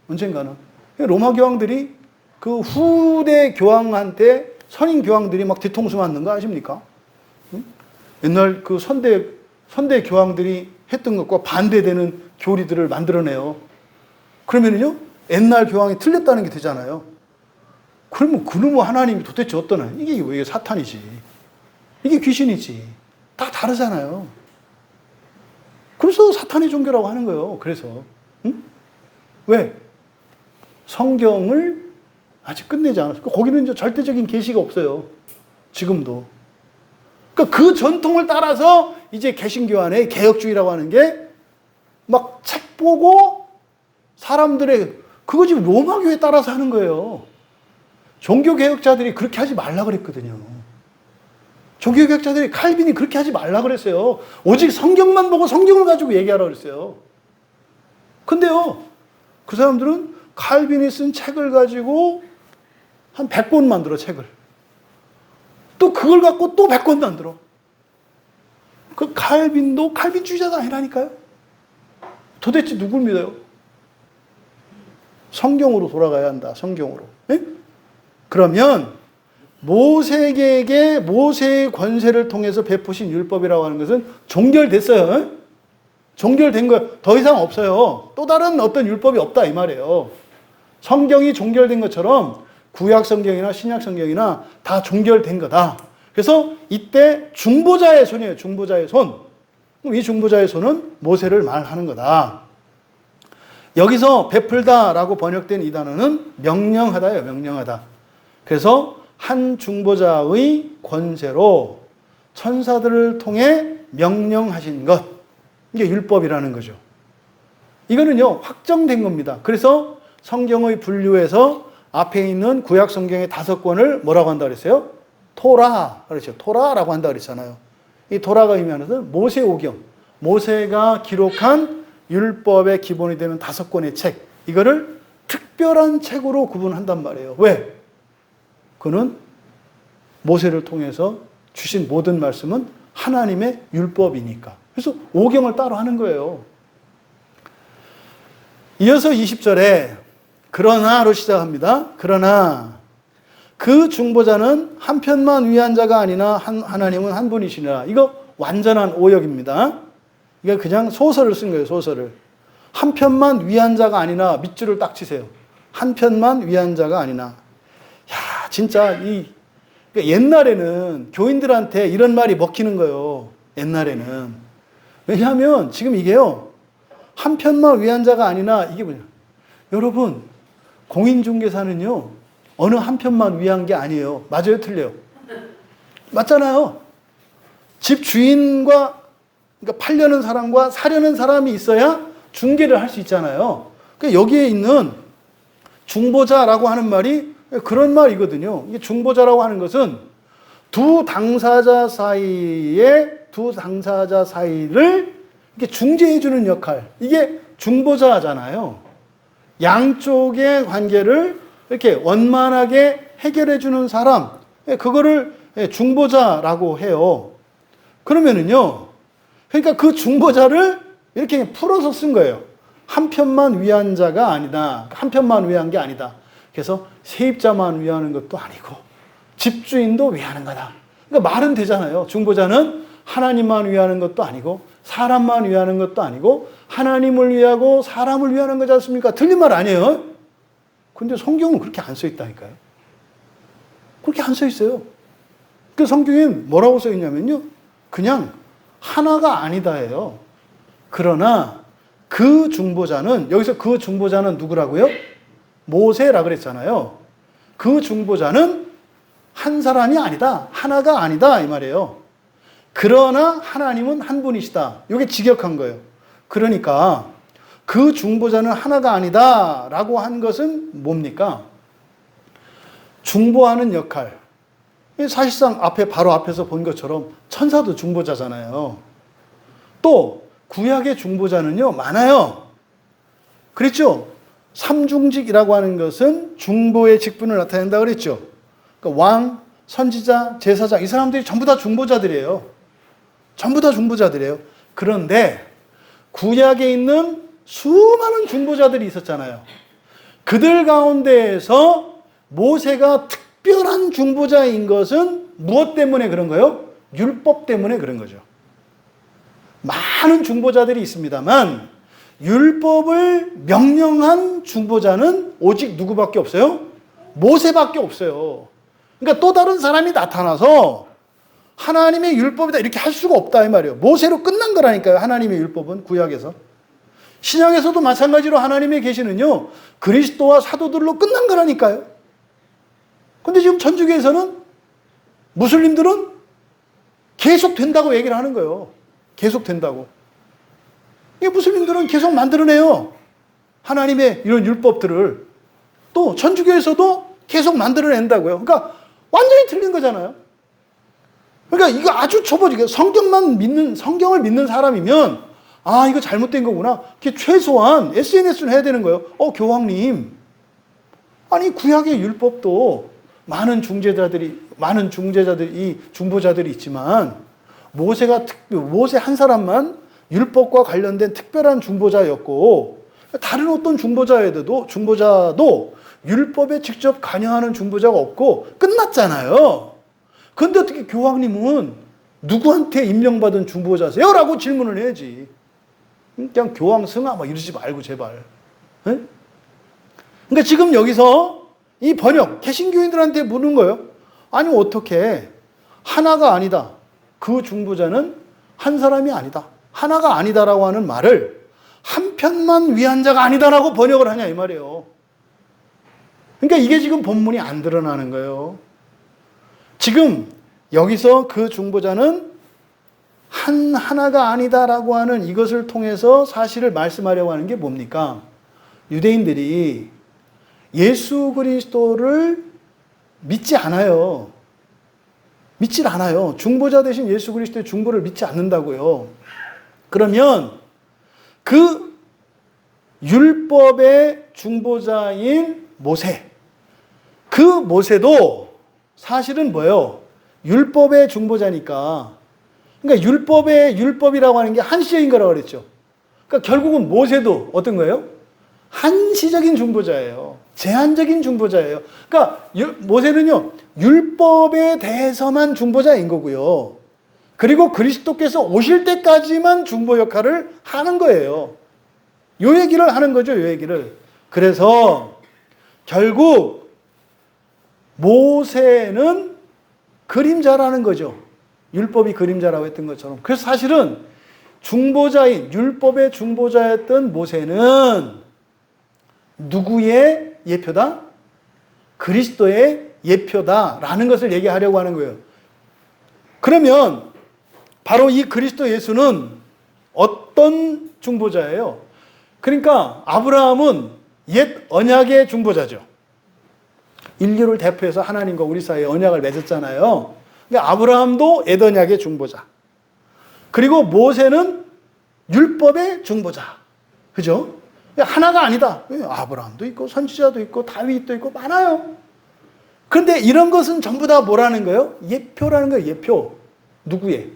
언젠가는. 로마 교황들이 그 후대 교황한테 선임 교황들이 막 뒤통수 맞는 거 아십니까? 응? 옛날 그 선대 교황들이 했던 것과 반대되는 교리들을 만들어내요. 그러면요, 옛날 교황이 틀렸다는 게 되잖아요. 그러면 그놈의 하나님이 도대체 어떤 하나님? 이게 사탄이지. 이게 귀신이지. 다 다르잖아요. 그래서 사탄의 종교라고 하는 거예요. 그래서. 응? 왜? 성경을 아직 끝내지 않았어요. 거기는 이제 절대적인 계시가 없어요. 지금도. 그러니까 그 전통을 따라서 이제 개신교 안에 개혁주의라고 하는 게 막 책 보고 사람들의 그거 지금 로마교에 따라서 하는 거예요. 종교개혁자들이 그렇게 하지 말라 그랬거든요. 종교개혁자들이 칼빈이 그렇게 하지 말라 그랬어요. 오직 성경만 보고 성경을 가지고 얘기하라 그랬어요. 근데요, 그 사람들은 칼빈이 쓴 책을 가지고 한 100권 만들어, 책을. 또 그걸 갖고 또 100권 만들어. 그 칼빈도 칼빈주의자가 아니라니까요. 도대체 누굴 믿어요? 성경으로 돌아가야 한다. 성경으로. 네? 그러면 모세에게 모세의 권세를 통해서 베푸신 율법이라고 하는 것은 종결됐어요. 종결된 거예요. 더 이상 없어요. 또 다른 어떤 율법이 없다 이 말이에요. 성경이 종결된 것처럼 구약 성경이나 신약 성경이나 다 종결된 거다. 그래서 이때 중보자의 손이에요. 중보자의 손. 이 중보자의 손은 모세를 말하는 거다. 여기서 베풀다라고 번역된 이 단어는 명령하다예요. 명령하다. 그래서 한 중보자의 권세로 천사들을 통해 명령하신 것. 이게 율법이라는 거죠. 이거는요, 확정된 겁니다. 그래서 성경의 분류에서 앞에 있는 구약 성경의 5권을 뭐라고 한다 그랬어요? 토라. 그렇죠. 토라라고 한다 그랬잖아요. 이 토라가 의미하는 것은 모세오경. 모세가 기록한 율법의 기본이 되는 5권의 책. 이거를 특별한 책으로 구분한단 말이에요. 왜? 그는 모세를 통해서 주신 모든 말씀은 하나님의 율법이니까. 그래서 오경을 따로 하는 거예요. 이어서 20절에 그러나로 시작합니다. 그러나 그 중보자는 한편만 위한 자가 아니나 하나님은 한 분이시니라. 이거 완전한 오역입니다. 이거 그냥 소설을 쓴 거예요. 소설을. 한편만 위한 자가 아니나 밑줄을 딱 치세요. 한편만 위한 자가 아니나. 야, 진짜 옛날에는 교인들한테 이런 말이 먹히는 거예요. 옛날에는. 왜냐하면 지금 이게요. 한편만 위한 자가 아니나 이게 뭐냐. 여러분, 공인중개사는요. 어느 한편만 위한 게 아니에요. 맞아요? 틀려요? 맞잖아요. 집 주인과 그러니까 팔려는 사람과 사려는 사람이 있어야 중개를 할 수 있잖아요. 그러니까 여기에 있는 중보자라고 하는 말이 그런 말이거든요. 이게 중보자라고 하는 것은 두 당사자 사이를 이렇게 중재해주는 역할. 이게 중보자잖아요. 양쪽의 관계를 이렇게 원만하게 해결해주는 사람. 그거를 중보자라고 해요. 그러면은요. 그러니까 그 중보자를 이렇게 풀어서 쓴 거예요. 한편만 위한 자가 아니다. 한편만 위한 게 아니다. 그래서 세입자만 위하는 것도 아니고 집주인도 위하는 거다. 그러니까 말은 되잖아요. 중보자는 하나님만 위하는 것도 아니고 사람만 위하는 것도 아니고 하나님을 위하고 사람을 위하는 거지 않습니까? 틀린 말 아니에요. 근데 성경은 그렇게 안 써 있다니까요. 그렇게 안 써 있어요. 그 성경에 뭐라고 써 있냐면요. 그냥 하나가 아니다예요. 그러나 그 중보자는 여기서 그 중보자는 누구라고요? 모세라 그랬잖아요. 그 중보자는 한 사람이 아니다. 하나가 아니다 이 말이에요. 그러나 하나님은 한 분이시다. 이게 직역한 거예요. 그러니까 그 중보자는 하나가 아니다라고 한 것은 뭡니까? 중보하는 역할. 사실상 바로 앞에서 본 것처럼 천사도 중보자잖아요. 또 구약의 중보자는요 많아요. 그랬죠? 삼중직이라고 하는 것은 중보의 직분을 나타낸다 그랬죠. 그러니까 왕, 선지자, 제사장 이 사람들이 전부 다 중보자들이에요. 전부 다 중보자들이에요. 그런데 구약에 있는 수많은 중보자들이 있었잖아요. 그들 가운데에서 모세가 특별한 중보자인 것은 무엇 때문에 그런 거예요? 율법 때문에 그런 거죠. 많은 중보자들이 있습니다만 율법을 명령한 중보자는 오직 누구밖에 없어요? 모세밖에 없어요. 그러니까 또 다른 사람이 나타나서 하나님의 율법이다 이렇게 할 수가 없다 이 말이에요. 모세로 끝난 거라니까요. 하나님의 율법은 구약에서. 신약에서도 마찬가지로 하나님의 계시는요. 그리스도와 사도들로 끝난 거라니까요. 근데 지금 천주교에서는 무슬림들은 계속 된다고 얘기를 하는 거예요. 계속 된다고. 무슬림들은 계속 만들어내요. 하나님의 이런 율법들을. 또 천주교에서도 계속 만들어낸다고요. 그러니까 완전히 틀린 거잖아요. 그러니까 이거 아주 초보지. 성경을 믿는 사람이면 아, 이거 잘못된 거구나. 최소한 SNS를 해야 되는 거예요. 교황님. 아니, 구약의 율법도 많은 중보자들이 있지만 모세 한 사람만 율법과 관련된 특별한 중보자였고 다른 어떤 중보자도 율법에 직접 관여하는 중보자가 없고 끝났잖아요. 근데 어떻게 교황님은 누구한테 임명받은 중보자세요? 라고 질문을 해야지. 그냥 교황 승하 막 이러지 말고 제발. 네? 그러니까 지금 여기서 이 번역 개신교인들한테 묻는 거예요. 아니 어떻게 하나가 아니다. 그 중보자는 한 사람이 아니다. 하나가 아니다라고 하는 말을 한 편만 위한 자가 아니다라고 번역을 하냐 이 말이에요. 그러니까 이게 지금 본문이 안 드러나는 거예요. 지금 여기서 그 중보자는 하나가 아니다라고 하는 이것을 통해서 사실을 말씀하려고 하는 게 뭡니까? 유대인들이 예수 그리스도를 믿지 않아요. 믿질 않아요. 중보자 대신 예수 그리스도의 중보를 믿지 않는다고요. 그러면 그 율법의 중보자인 모세, 그 모세도 사실은 뭐예요? 율법의 중보자니까. 그러니까 율법이라고 하는 게 한시적인 거라고 그랬죠. 그러니까 결국은 모세도 어떤 거예요? 한시적인 중보자예요. 제한적인 중보자예요. 그러니까 모세는요, 율법에 대해서만 중보자인 거고요. 그리고 그리스도께서 오실 때까지만 중보 역할을 하는 거예요. 요 얘기를 하는 거죠, 요 얘기를. 그래서 결국 모세는 그림자라는 거죠. 율법이 그림자라고 했던 것처럼. 그래서 사실은 율법의 중보자였던 모세는 누구의 예표다? 그리스도의 예표다라는 것을 얘기하려고 하는 거예요. 그러면 바로 이 그리스도 예수는 어떤 중보자예요? 그러니까 아브라함은 옛 언약의 중보자죠. 인류를 대표해서 하나님과 우리 사이에 언약을 맺었잖아요. 그러니까 아브라함도 옛 언약의 중보자. 그리고 모세는 율법의 중보자. 그죠? 하나가 아니다. 아브라함도 있고 선지자도 있고 다윗도 있고 많아요. 그런데 이런 것은 전부 다 뭐라는 거예요? 예표라는 거예요. 예표. 누구의?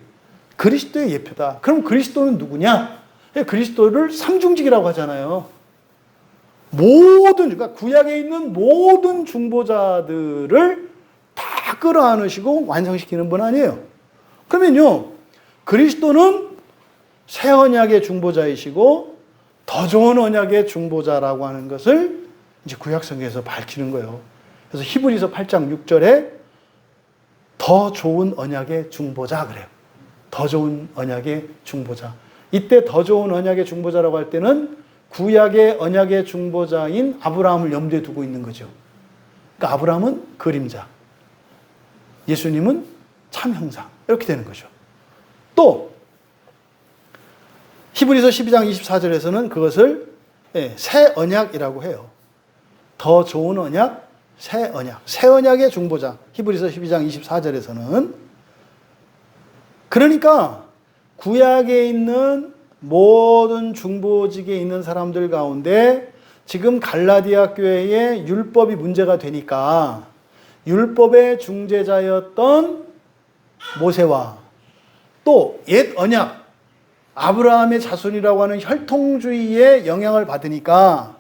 그리스도의 예표다. 그럼 그리스도는 누구냐? 그리스도를 상중직이라고 하잖아요. 그러니까 구약에 있는 모든 중보자들을 다 끌어안으시고 완성시키는 분 아니에요. 그러면요, 그리스도는 새 언약의 중보자이시고 더 좋은 언약의 중보자라고 하는 것을 이제 구약성경에서 밝히는 거예요. 그래서 히브리서 8장 6절에 더 좋은 언약의 중보자 그래요. 더 좋은 언약의 중보자. 이때 더 좋은 언약의 중보자라고 할 때는 구약의 언약의 중보자인 아브라함을 염두에 두고 있는 거죠. 그러니까 아브라함은 그림자, 예수님은 참 형상 이렇게 되는 거죠. 또 히브리서 12장 24절에서는 그것을 새 언약이라고 해요. 더 좋은 언약, 새 언약, 새 언약의 중보자. 히브리서 12장 24절에서는 그러니까 구약에 있는 모든 중보직에 있는 사람들 가운데 지금 갈라디아 교회에 율법이 문제가 되니까 율법의 중재자였던 모세와 또 옛 언약, 아브라함의 자손이라고 하는 혈통주의의 영향을 받으니까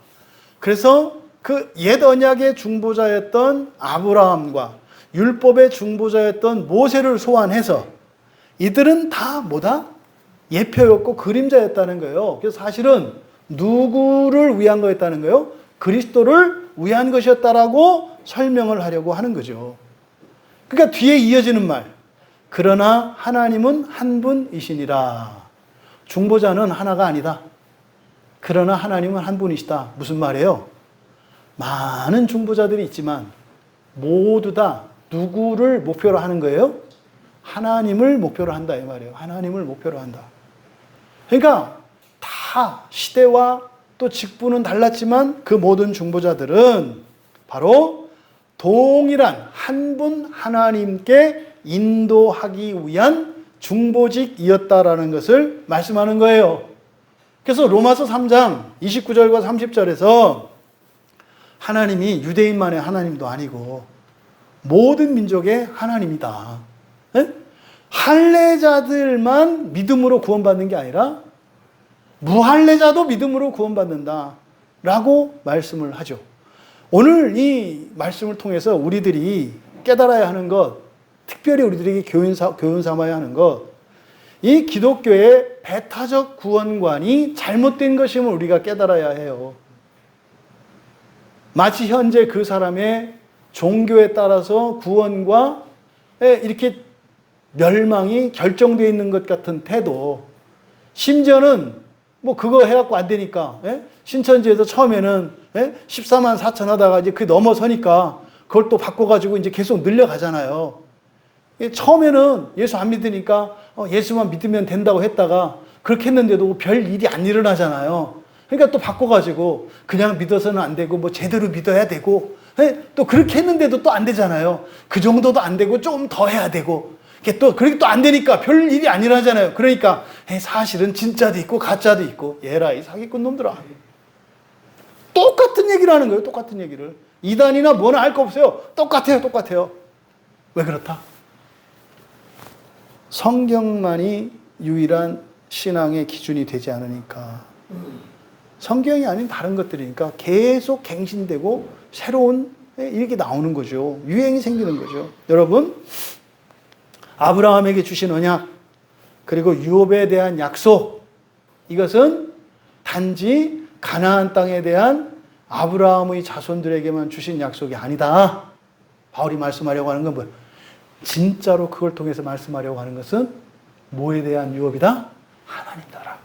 그래서 그 옛 언약의 중보자였던 아브라함과 율법의 중보자였던 모세를 소환해서 이들은 다 뭐다? 예표였고 그림자였다는 거예요. 그래서 사실은 누구를 위한 거였다는 거예요? 그리스도를 위한 것이었다라고 설명을 하려고 하는 거죠. 그러니까 뒤에 이어지는 말, 그러나 하나님은 한 분이시니라. 중보자는 하나가 아니다. 그러나 하나님은 한 분이시다. 무슨 말이에요? 많은 중보자들이 있지만 모두 다 누구를 목표로 하는 거예요? 하나님을 목표로 한다 이 말이에요. 하나님을 목표로 한다. 그러니까 다 시대와 또 직분은 달랐지만 그 모든 중보자들은 바로 동일한 한 분 하나님께 인도하기 위한 중보직이었다라는 것을 말씀하는 거예요. 그래서 로마서 3장 29절과 30절에서 하나님이 유대인만의 하나님도 아니고 모든 민족의 하나님이다. 에? 할례자들만 믿음으로 구원받는 게 아니라 무할례자도 믿음으로 구원받는다 라고 말씀을 하죠. 오늘 이 말씀을 통해서 우리들이 깨달아야 하는 것, 특별히 우리들에게 교훈 삼아야 하는 것, 이 기독교의 배타적 구원관이 잘못된 것임을 우리가 깨달아야 해요. 마치 현재 그 사람의 종교에 따라서 구원과 이렇게 멸망이 결정되어 있는 것 같은 태도, 심지어는 뭐 그거 해갖고 안 되니까 신천지에서 처음에는 14만 4천 하다가 이제 그 넘어서니까 그걸 또 바꿔가지고 이제 계속 늘려가잖아요. 처음에는 예수 안 믿으니까 예수만 믿으면 된다고 했다가 그렇게 했는데도 별 일이 안 일어나잖아요. 그러니까 또 바꿔가지고 그냥 믿어서는 안 되고 뭐 제대로 믿어야 되고 또 그렇게 했는데도 또 안 되잖아요. 그 정도도 안 되고 좀 더 해야 되고 그렇게 또 안 되니까 별 일이 안 일어나잖아요. 그러니까 사실은 진짜도 있고 가짜도 있고 얘라 이 사기꾼 놈들아. 똑같은 얘기를 하는 거예요. 똑같은 얘기를. 이단이나 뭐나 알 거 없어요. 똑같아요. 왜 그렇다? 성경만이 유일한 신앙의 기준이 되지 않으니까. 성경이 아닌 다른 것들이니까 계속 갱신되고 새로운 이렇게 나오는 거죠. 유행이 생기는 거죠. 여러분, 아브라함에게 주신 언약, 그리고 유업에 대한 약속, 이것은 단지 가나안 땅에 대한 아브라함의 자손들에게만 주신 약속이 아니다. 바울이 말씀하려고 하는 건 뭐예요? 진짜로 그걸 통해서 말씀하려고 하는 것은 뭐에 대한 유업이다? 하나님 나라.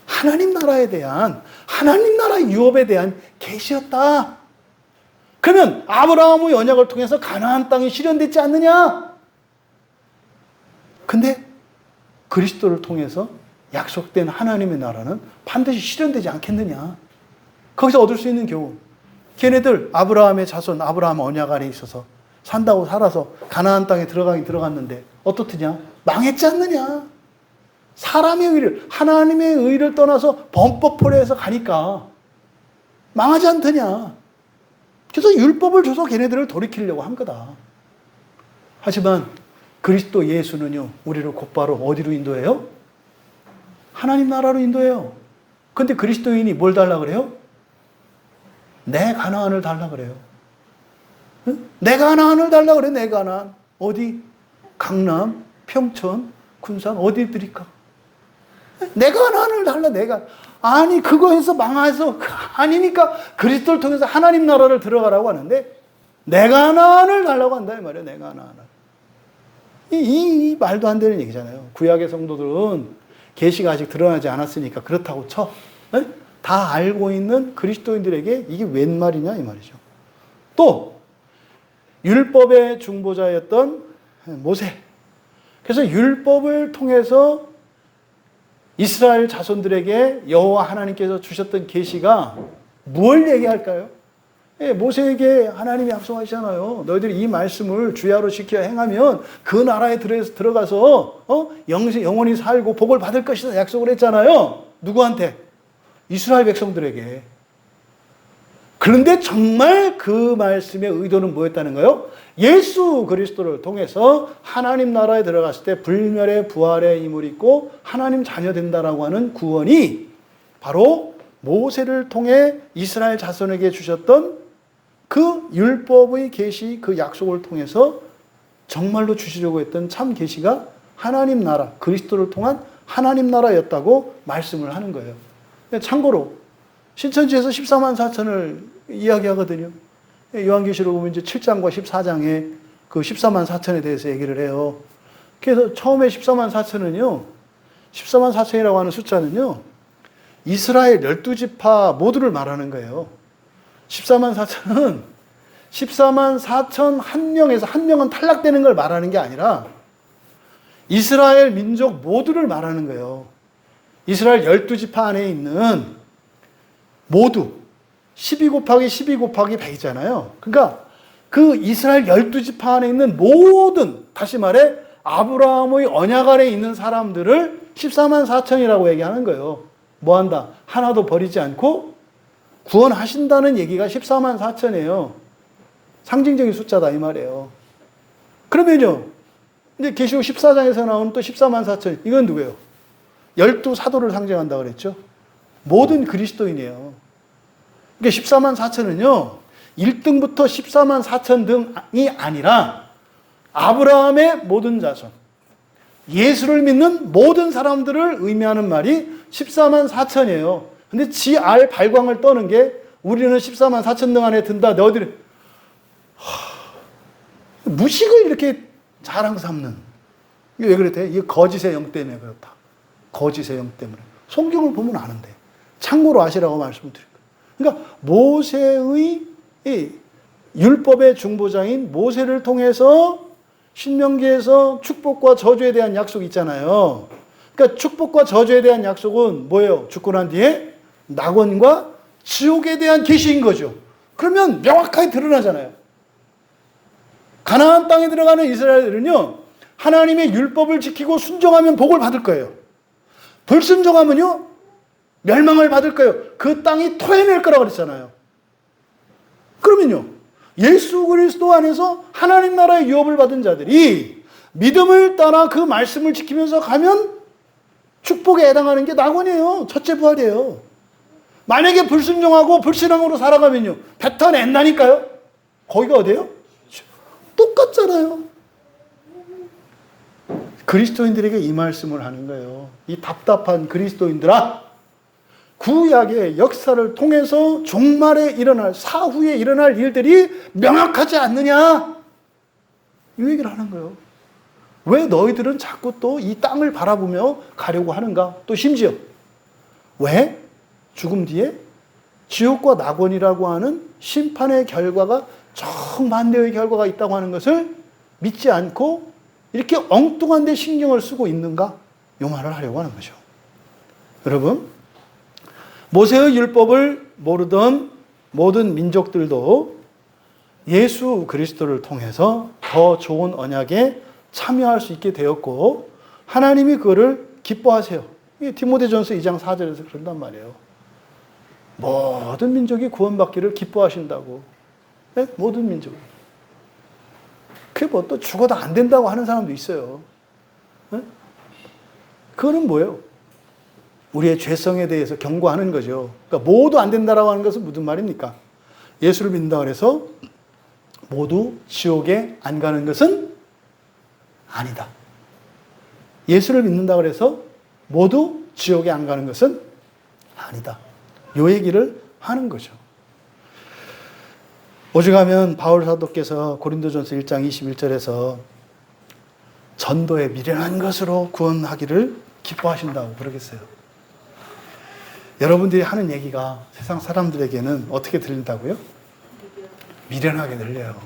하나님 나라에 대한, 하나님 나라의 유업에 대한 계시였다. 그러면 아브라함의 언약을 통해서 가나안 땅이 실현되지 않느냐? 근데 그리스도를 통해서 약속된 하나님의 나라는 반드시 실현되지 않겠느냐? 거기서 얻을 수 있는 교훈. 걔네들 아브라함의 자손, 아브라함 언약 아래 있어서 산다고 살아서 가나안 땅에 들어갔는데 어떻느냐? 망했지 않느냐? 사람의 의를, 하나님의 의를 떠나서 범법포로에서 가니까 망하지 않더냐? 그래서 율법을 줘서 걔네들을 돌이키려고 한 거다. 하지만 그리스도 예수는요, 우리를 곧바로 어디로 인도해요? 하나님 나라로 인도해요. 근데 그리스도인이 뭘 달라 그래요? 내 가나안을 달라 그래요. 응? 내 가나안을 달라 그래, 내 가나안. 어디? 강남, 평촌, 군산, 어디 드릴까? 내 가나안을 달라, 내가. 아니, 그거 해서 망해서, 아니니까 그리스도를 통해서 하나님 나라를 들어가라고 하는데, 내 가나안을 달라고 한다, 이 말이에요, 내 가나안을. 이 말도 안 되는 얘기잖아요. 구약의 성도들은 계시가 아직 드러나지 않았으니까 그렇다고 쳐. 에? 다 알고 있는 그리스도인들에게 이게 웬 말이냐 이 말이죠. 또 율법의 중보자였던 모세. 그래서 율법을 통해서 이스라엘 자손들에게 여호와 하나님께서 주셨던 계시가 뭘 얘기할까요? 모세에게 하나님이 약속하시잖아요. 너희들이 이 말씀을 주야로 지켜 행하면 그 나라에 들어가서 영원히 살고 복을 받을 것이다 약속을 했잖아요. 누구한테? 이스라엘 백성들에게. 그런데 정말 그 말씀의 의도는 뭐였다는 거예요? 예수 그리스도를 통해서 하나님 나라에 들어갔을 때 불멸의 부활의 힘을 입고 하나님 자녀 된다라고 하는 구원이 바로 모세를 통해 이스라엘 자손에게 주셨던 그 율법의 계시, 그 약속을 통해서 정말로 주시려고 했던 참 계시가 하나님 나라, 그리스도를 통한 하나님 나라였다고 말씀을 하는 거예요. 참고로 신천지에서 14만 4천을 이야기하거든요. 요한계시록 보면 이제 7장과 14장에 그 14만 4천에 대해서 얘기를 해요. 그래서 처음에 14만 4천은요, 14만 4천이라고 하는 숫자는요, 이스라엘 12지파 모두를 말하는 거예요. 14만 4천은 14만 4천 한 명에서 한 명은 탈락되는 걸 말하는 게 아니라 이스라엘 민족 모두를 말하는 거예요. 이스라엘 12지파 안에 있는 모두 12 곱하기 12 곱하기 100이잖아요. 그러니까 그 이스라엘 12지파 안에 있는 모든, 다시 말해 아브라함의 언약 아래 있는 사람들을 14만 4천이라고 얘기하는 거예요. 뭐 한다? 하나도 버리지 않고 구원하신다는 얘기가 14만 4천이에요. 상징적인 숫자다 이 말이에요. 그러면요, 이제 계시록 14장에서 나오는 또 14만 4천, 이건 누구예요? 12사도를 상징한다고 그랬죠. 모든 그리스도인이에요. 그러니까 14만 4천은요, 1등부터 14만 4천 등이 아니라 아브라함의 모든 자손, 예수를 믿는 모든 사람들을 의미하는 말이 14만 4천이에요. 근데 지 알 발광을 떠는 게 우리는 14만 4천 등 안에 든다. 너희들이 무식을 이렇게 자랑 삼는. 이게 왜 그랬대? 이게 거짓의 영 때문에 그렇다. 거짓의 영 때문에. 성경을 보면 아는데. 참고로 아시라고 말씀을 드릴 거예요. 그러니까 모세의 율법의 중보자인 모세를 통해서 신명기에서 축복과 저주에 대한 약속이 있잖아요. 그러니까 축복과 저주에 대한 약속은 뭐예요? 죽고 난 뒤에 낙원과 지옥에 대한 계시인 거죠. 그러면 명확하게 드러나잖아요. 가나안 땅에 들어가는 이스라엘들은요, 하나님의 율법을 지키고 순종하면 복을 받을 거예요. 불순종하면요, 멸망을 받을 거예요. 그 땅이 토해낼 거라고 그랬잖아요. 그러면요, 예수 그리스도 안에서 하나님 나라의 유업을 받은 자들이 믿음을 따라 그 말씀을 지키면서 가면 축복에 해당하는 게 낙원이에요. 첫째 부활이에요. 만약에 불순종하고 불신앙으로 살아가면요, 뱉어낸다니까요. 거기가 어디예요? 똑같잖아요. 그리스도인들에게 이 말씀을 하는 거예요. 이 답답한 그리스도인들아, 구약의 역사를 통해서 종말에 일어날, 사후에 일어날 일들이 명확하지 않느냐? 이 얘기를 하는 거예요. 왜 너희들은 자꾸 또 이 땅을 바라보며 가려고 하는가? 또 심지어 왜 죽음 뒤에 지옥과 낙원이라고 하는 심판의 결과가 정반대의 결과가 있다고 하는 것을 믿지 않고 이렇게 엉뚱한 데 신경을 쓰고 있는가? 이 말을 하려고 하는 거죠. 여러분, 모세의 율법을 모르던 모든 민족들도 예수 그리스도를 통해서 더 좋은 언약에 참여할 수 있게 되었고, 하나님이 그거를 기뻐하세요. 디모데전서 2장 4절에서 그런단 말이에요. 모든 민족이 구원받기를 기뻐하신다고. 네? 모든 민족. 그게 뭐 또 죽어도 안 된다고 하는 사람도 있어요. 네? 그거는 뭐예요? 우리의 죄성에 대해서 경고하는 거죠. 그러니까 모두 안 된다라고 하는 것은 무슨 말입니까? 예수를 믿는다 그래서 모두 지옥에 안 가는 것은 아니다. 예수를 믿는다 그래서 모두 지옥에 안 가는 것은 아니다. 요 얘기를 하는 거죠. 오죽하면 바울 사도께서 고린도전서 1장 21절에서 전도에 미련한 것으로 구원하기를 기뻐하신다고 그러겠어요. 여러분들이 하는 얘기가 세상 사람들에게는 어떻게 들린다고요? 미련하게 들려요.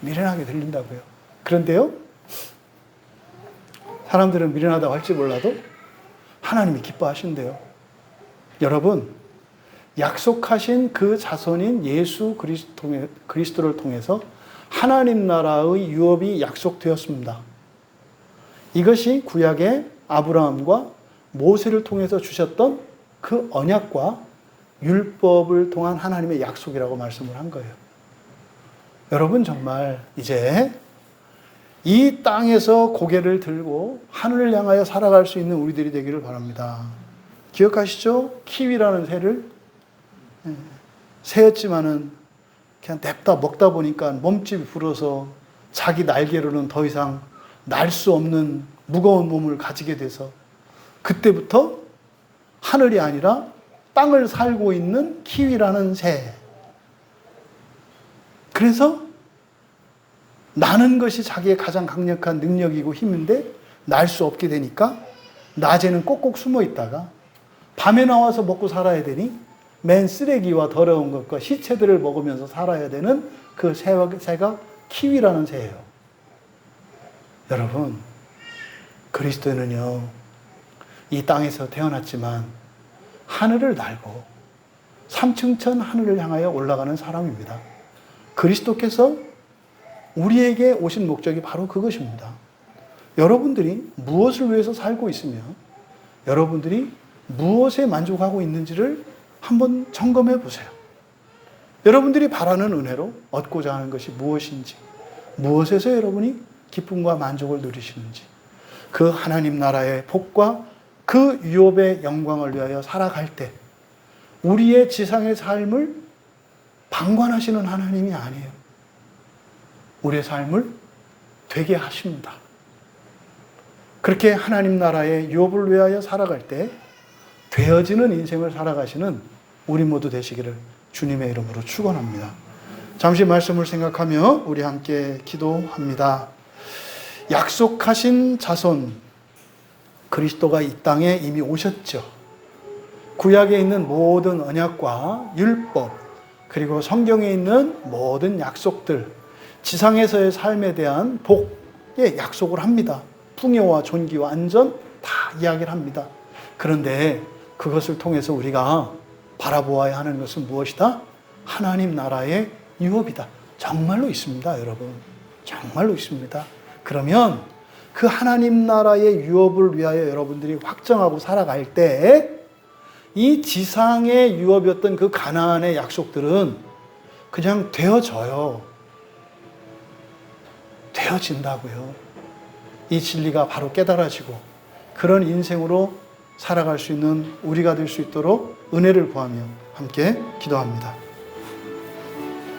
미련하게 들린다고요. 그런데요, 사람들은 미련하다고 할지 몰라도 하나님이 기뻐하신대요. 여러분, 약속하신 그 자손인 예수 그리스도를 통해서 하나님 나라의 유업이 약속되었습니다. 이것이 구약의 아브라함과 모세를 통해서 주셨던 그 언약과 율법을 통한 하나님의 약속이라고 말씀을 한 거예요. 여러분, 정말 이제 이 땅에서 고개를 들고 하늘을 향하여 살아갈 수 있는 우리들이 되기를 바랍니다. 기억하시죠? 키위라는 새를, 새였지만은 그냥 냅다 먹다 보니까 몸집이 불어서 자기 날개로는 더 이상 날 수 없는 무거운 몸을 가지게 돼서 그때부터 하늘이 아니라 땅을 살고 있는 키위라는 새. 그래서 나는 것이 자기의 가장 강력한 능력이고 힘인데 날 수 없게 되니까 낮에는 꼭꼭 숨어 있다가 밤에 나와서 먹고 살아야 되니 맨 쓰레기와 더러운 것과 시체들을 먹으면서 살아야 되는 그 새가 키위라는 새예요. 여러분, 그리스도인은요, 이 땅에서 태어났지만 하늘을 날고 삼층천 하늘을 향하여 올라가는 사람입니다. 그리스도께서 우리에게 오신 목적이 바로 그것입니다. 여러분들이 무엇을 위해서 살고 있으며 여러분들이 무엇에 만족하고 있는지를 한번 점검해 보세요. 여러분들이 바라는 은혜로 얻고자 하는 것이 무엇인지, 무엇에서 여러분이 기쁨과 만족을 누리시는지, 그 하나님 나라의 복과 그 유업의 영광을 위하여 살아갈 때 우리의 지상의 삶을 방관하시는 하나님이 아니에요. 우리의 삶을 되게 하십니다. 그렇게 하나님 나라의 유업을 위하여 살아갈 때 되어지는 인생을 살아가시는 우리 모두 되시기를 주님의 이름으로 축원합니다. 잠시 말씀을 생각하며 우리 함께 기도합니다. 약속하신 자손 그리스도가 이 땅에 이미 오셨죠. 구약에 있는 모든 언약과 율법 그리고 성경에 있는 모든 약속들, 지상에서의 삶에 대한 복의 약속을 합니다. 풍요와 존귀와 안전 다 이야기를 합니다. 그런데 그것을 통해서 우리가 바라보아야 하는 것은 무엇이다? 하나님 나라의 유업이다. 정말로 있습니다, 여러분. 정말로 있습니다. 그러면 그 하나님 나라의 유업을 위하여 여러분들이 확정하고 살아갈 때 이 지상의 유업이었던 그 가나안의 약속들은 그냥 되어져요. 되어진다고요. 이 진리가 바로 깨달아지고 그런 인생으로 살아갈 수 있는 우리가 될 수 있도록 은혜를 구하며 함께 기도합니다.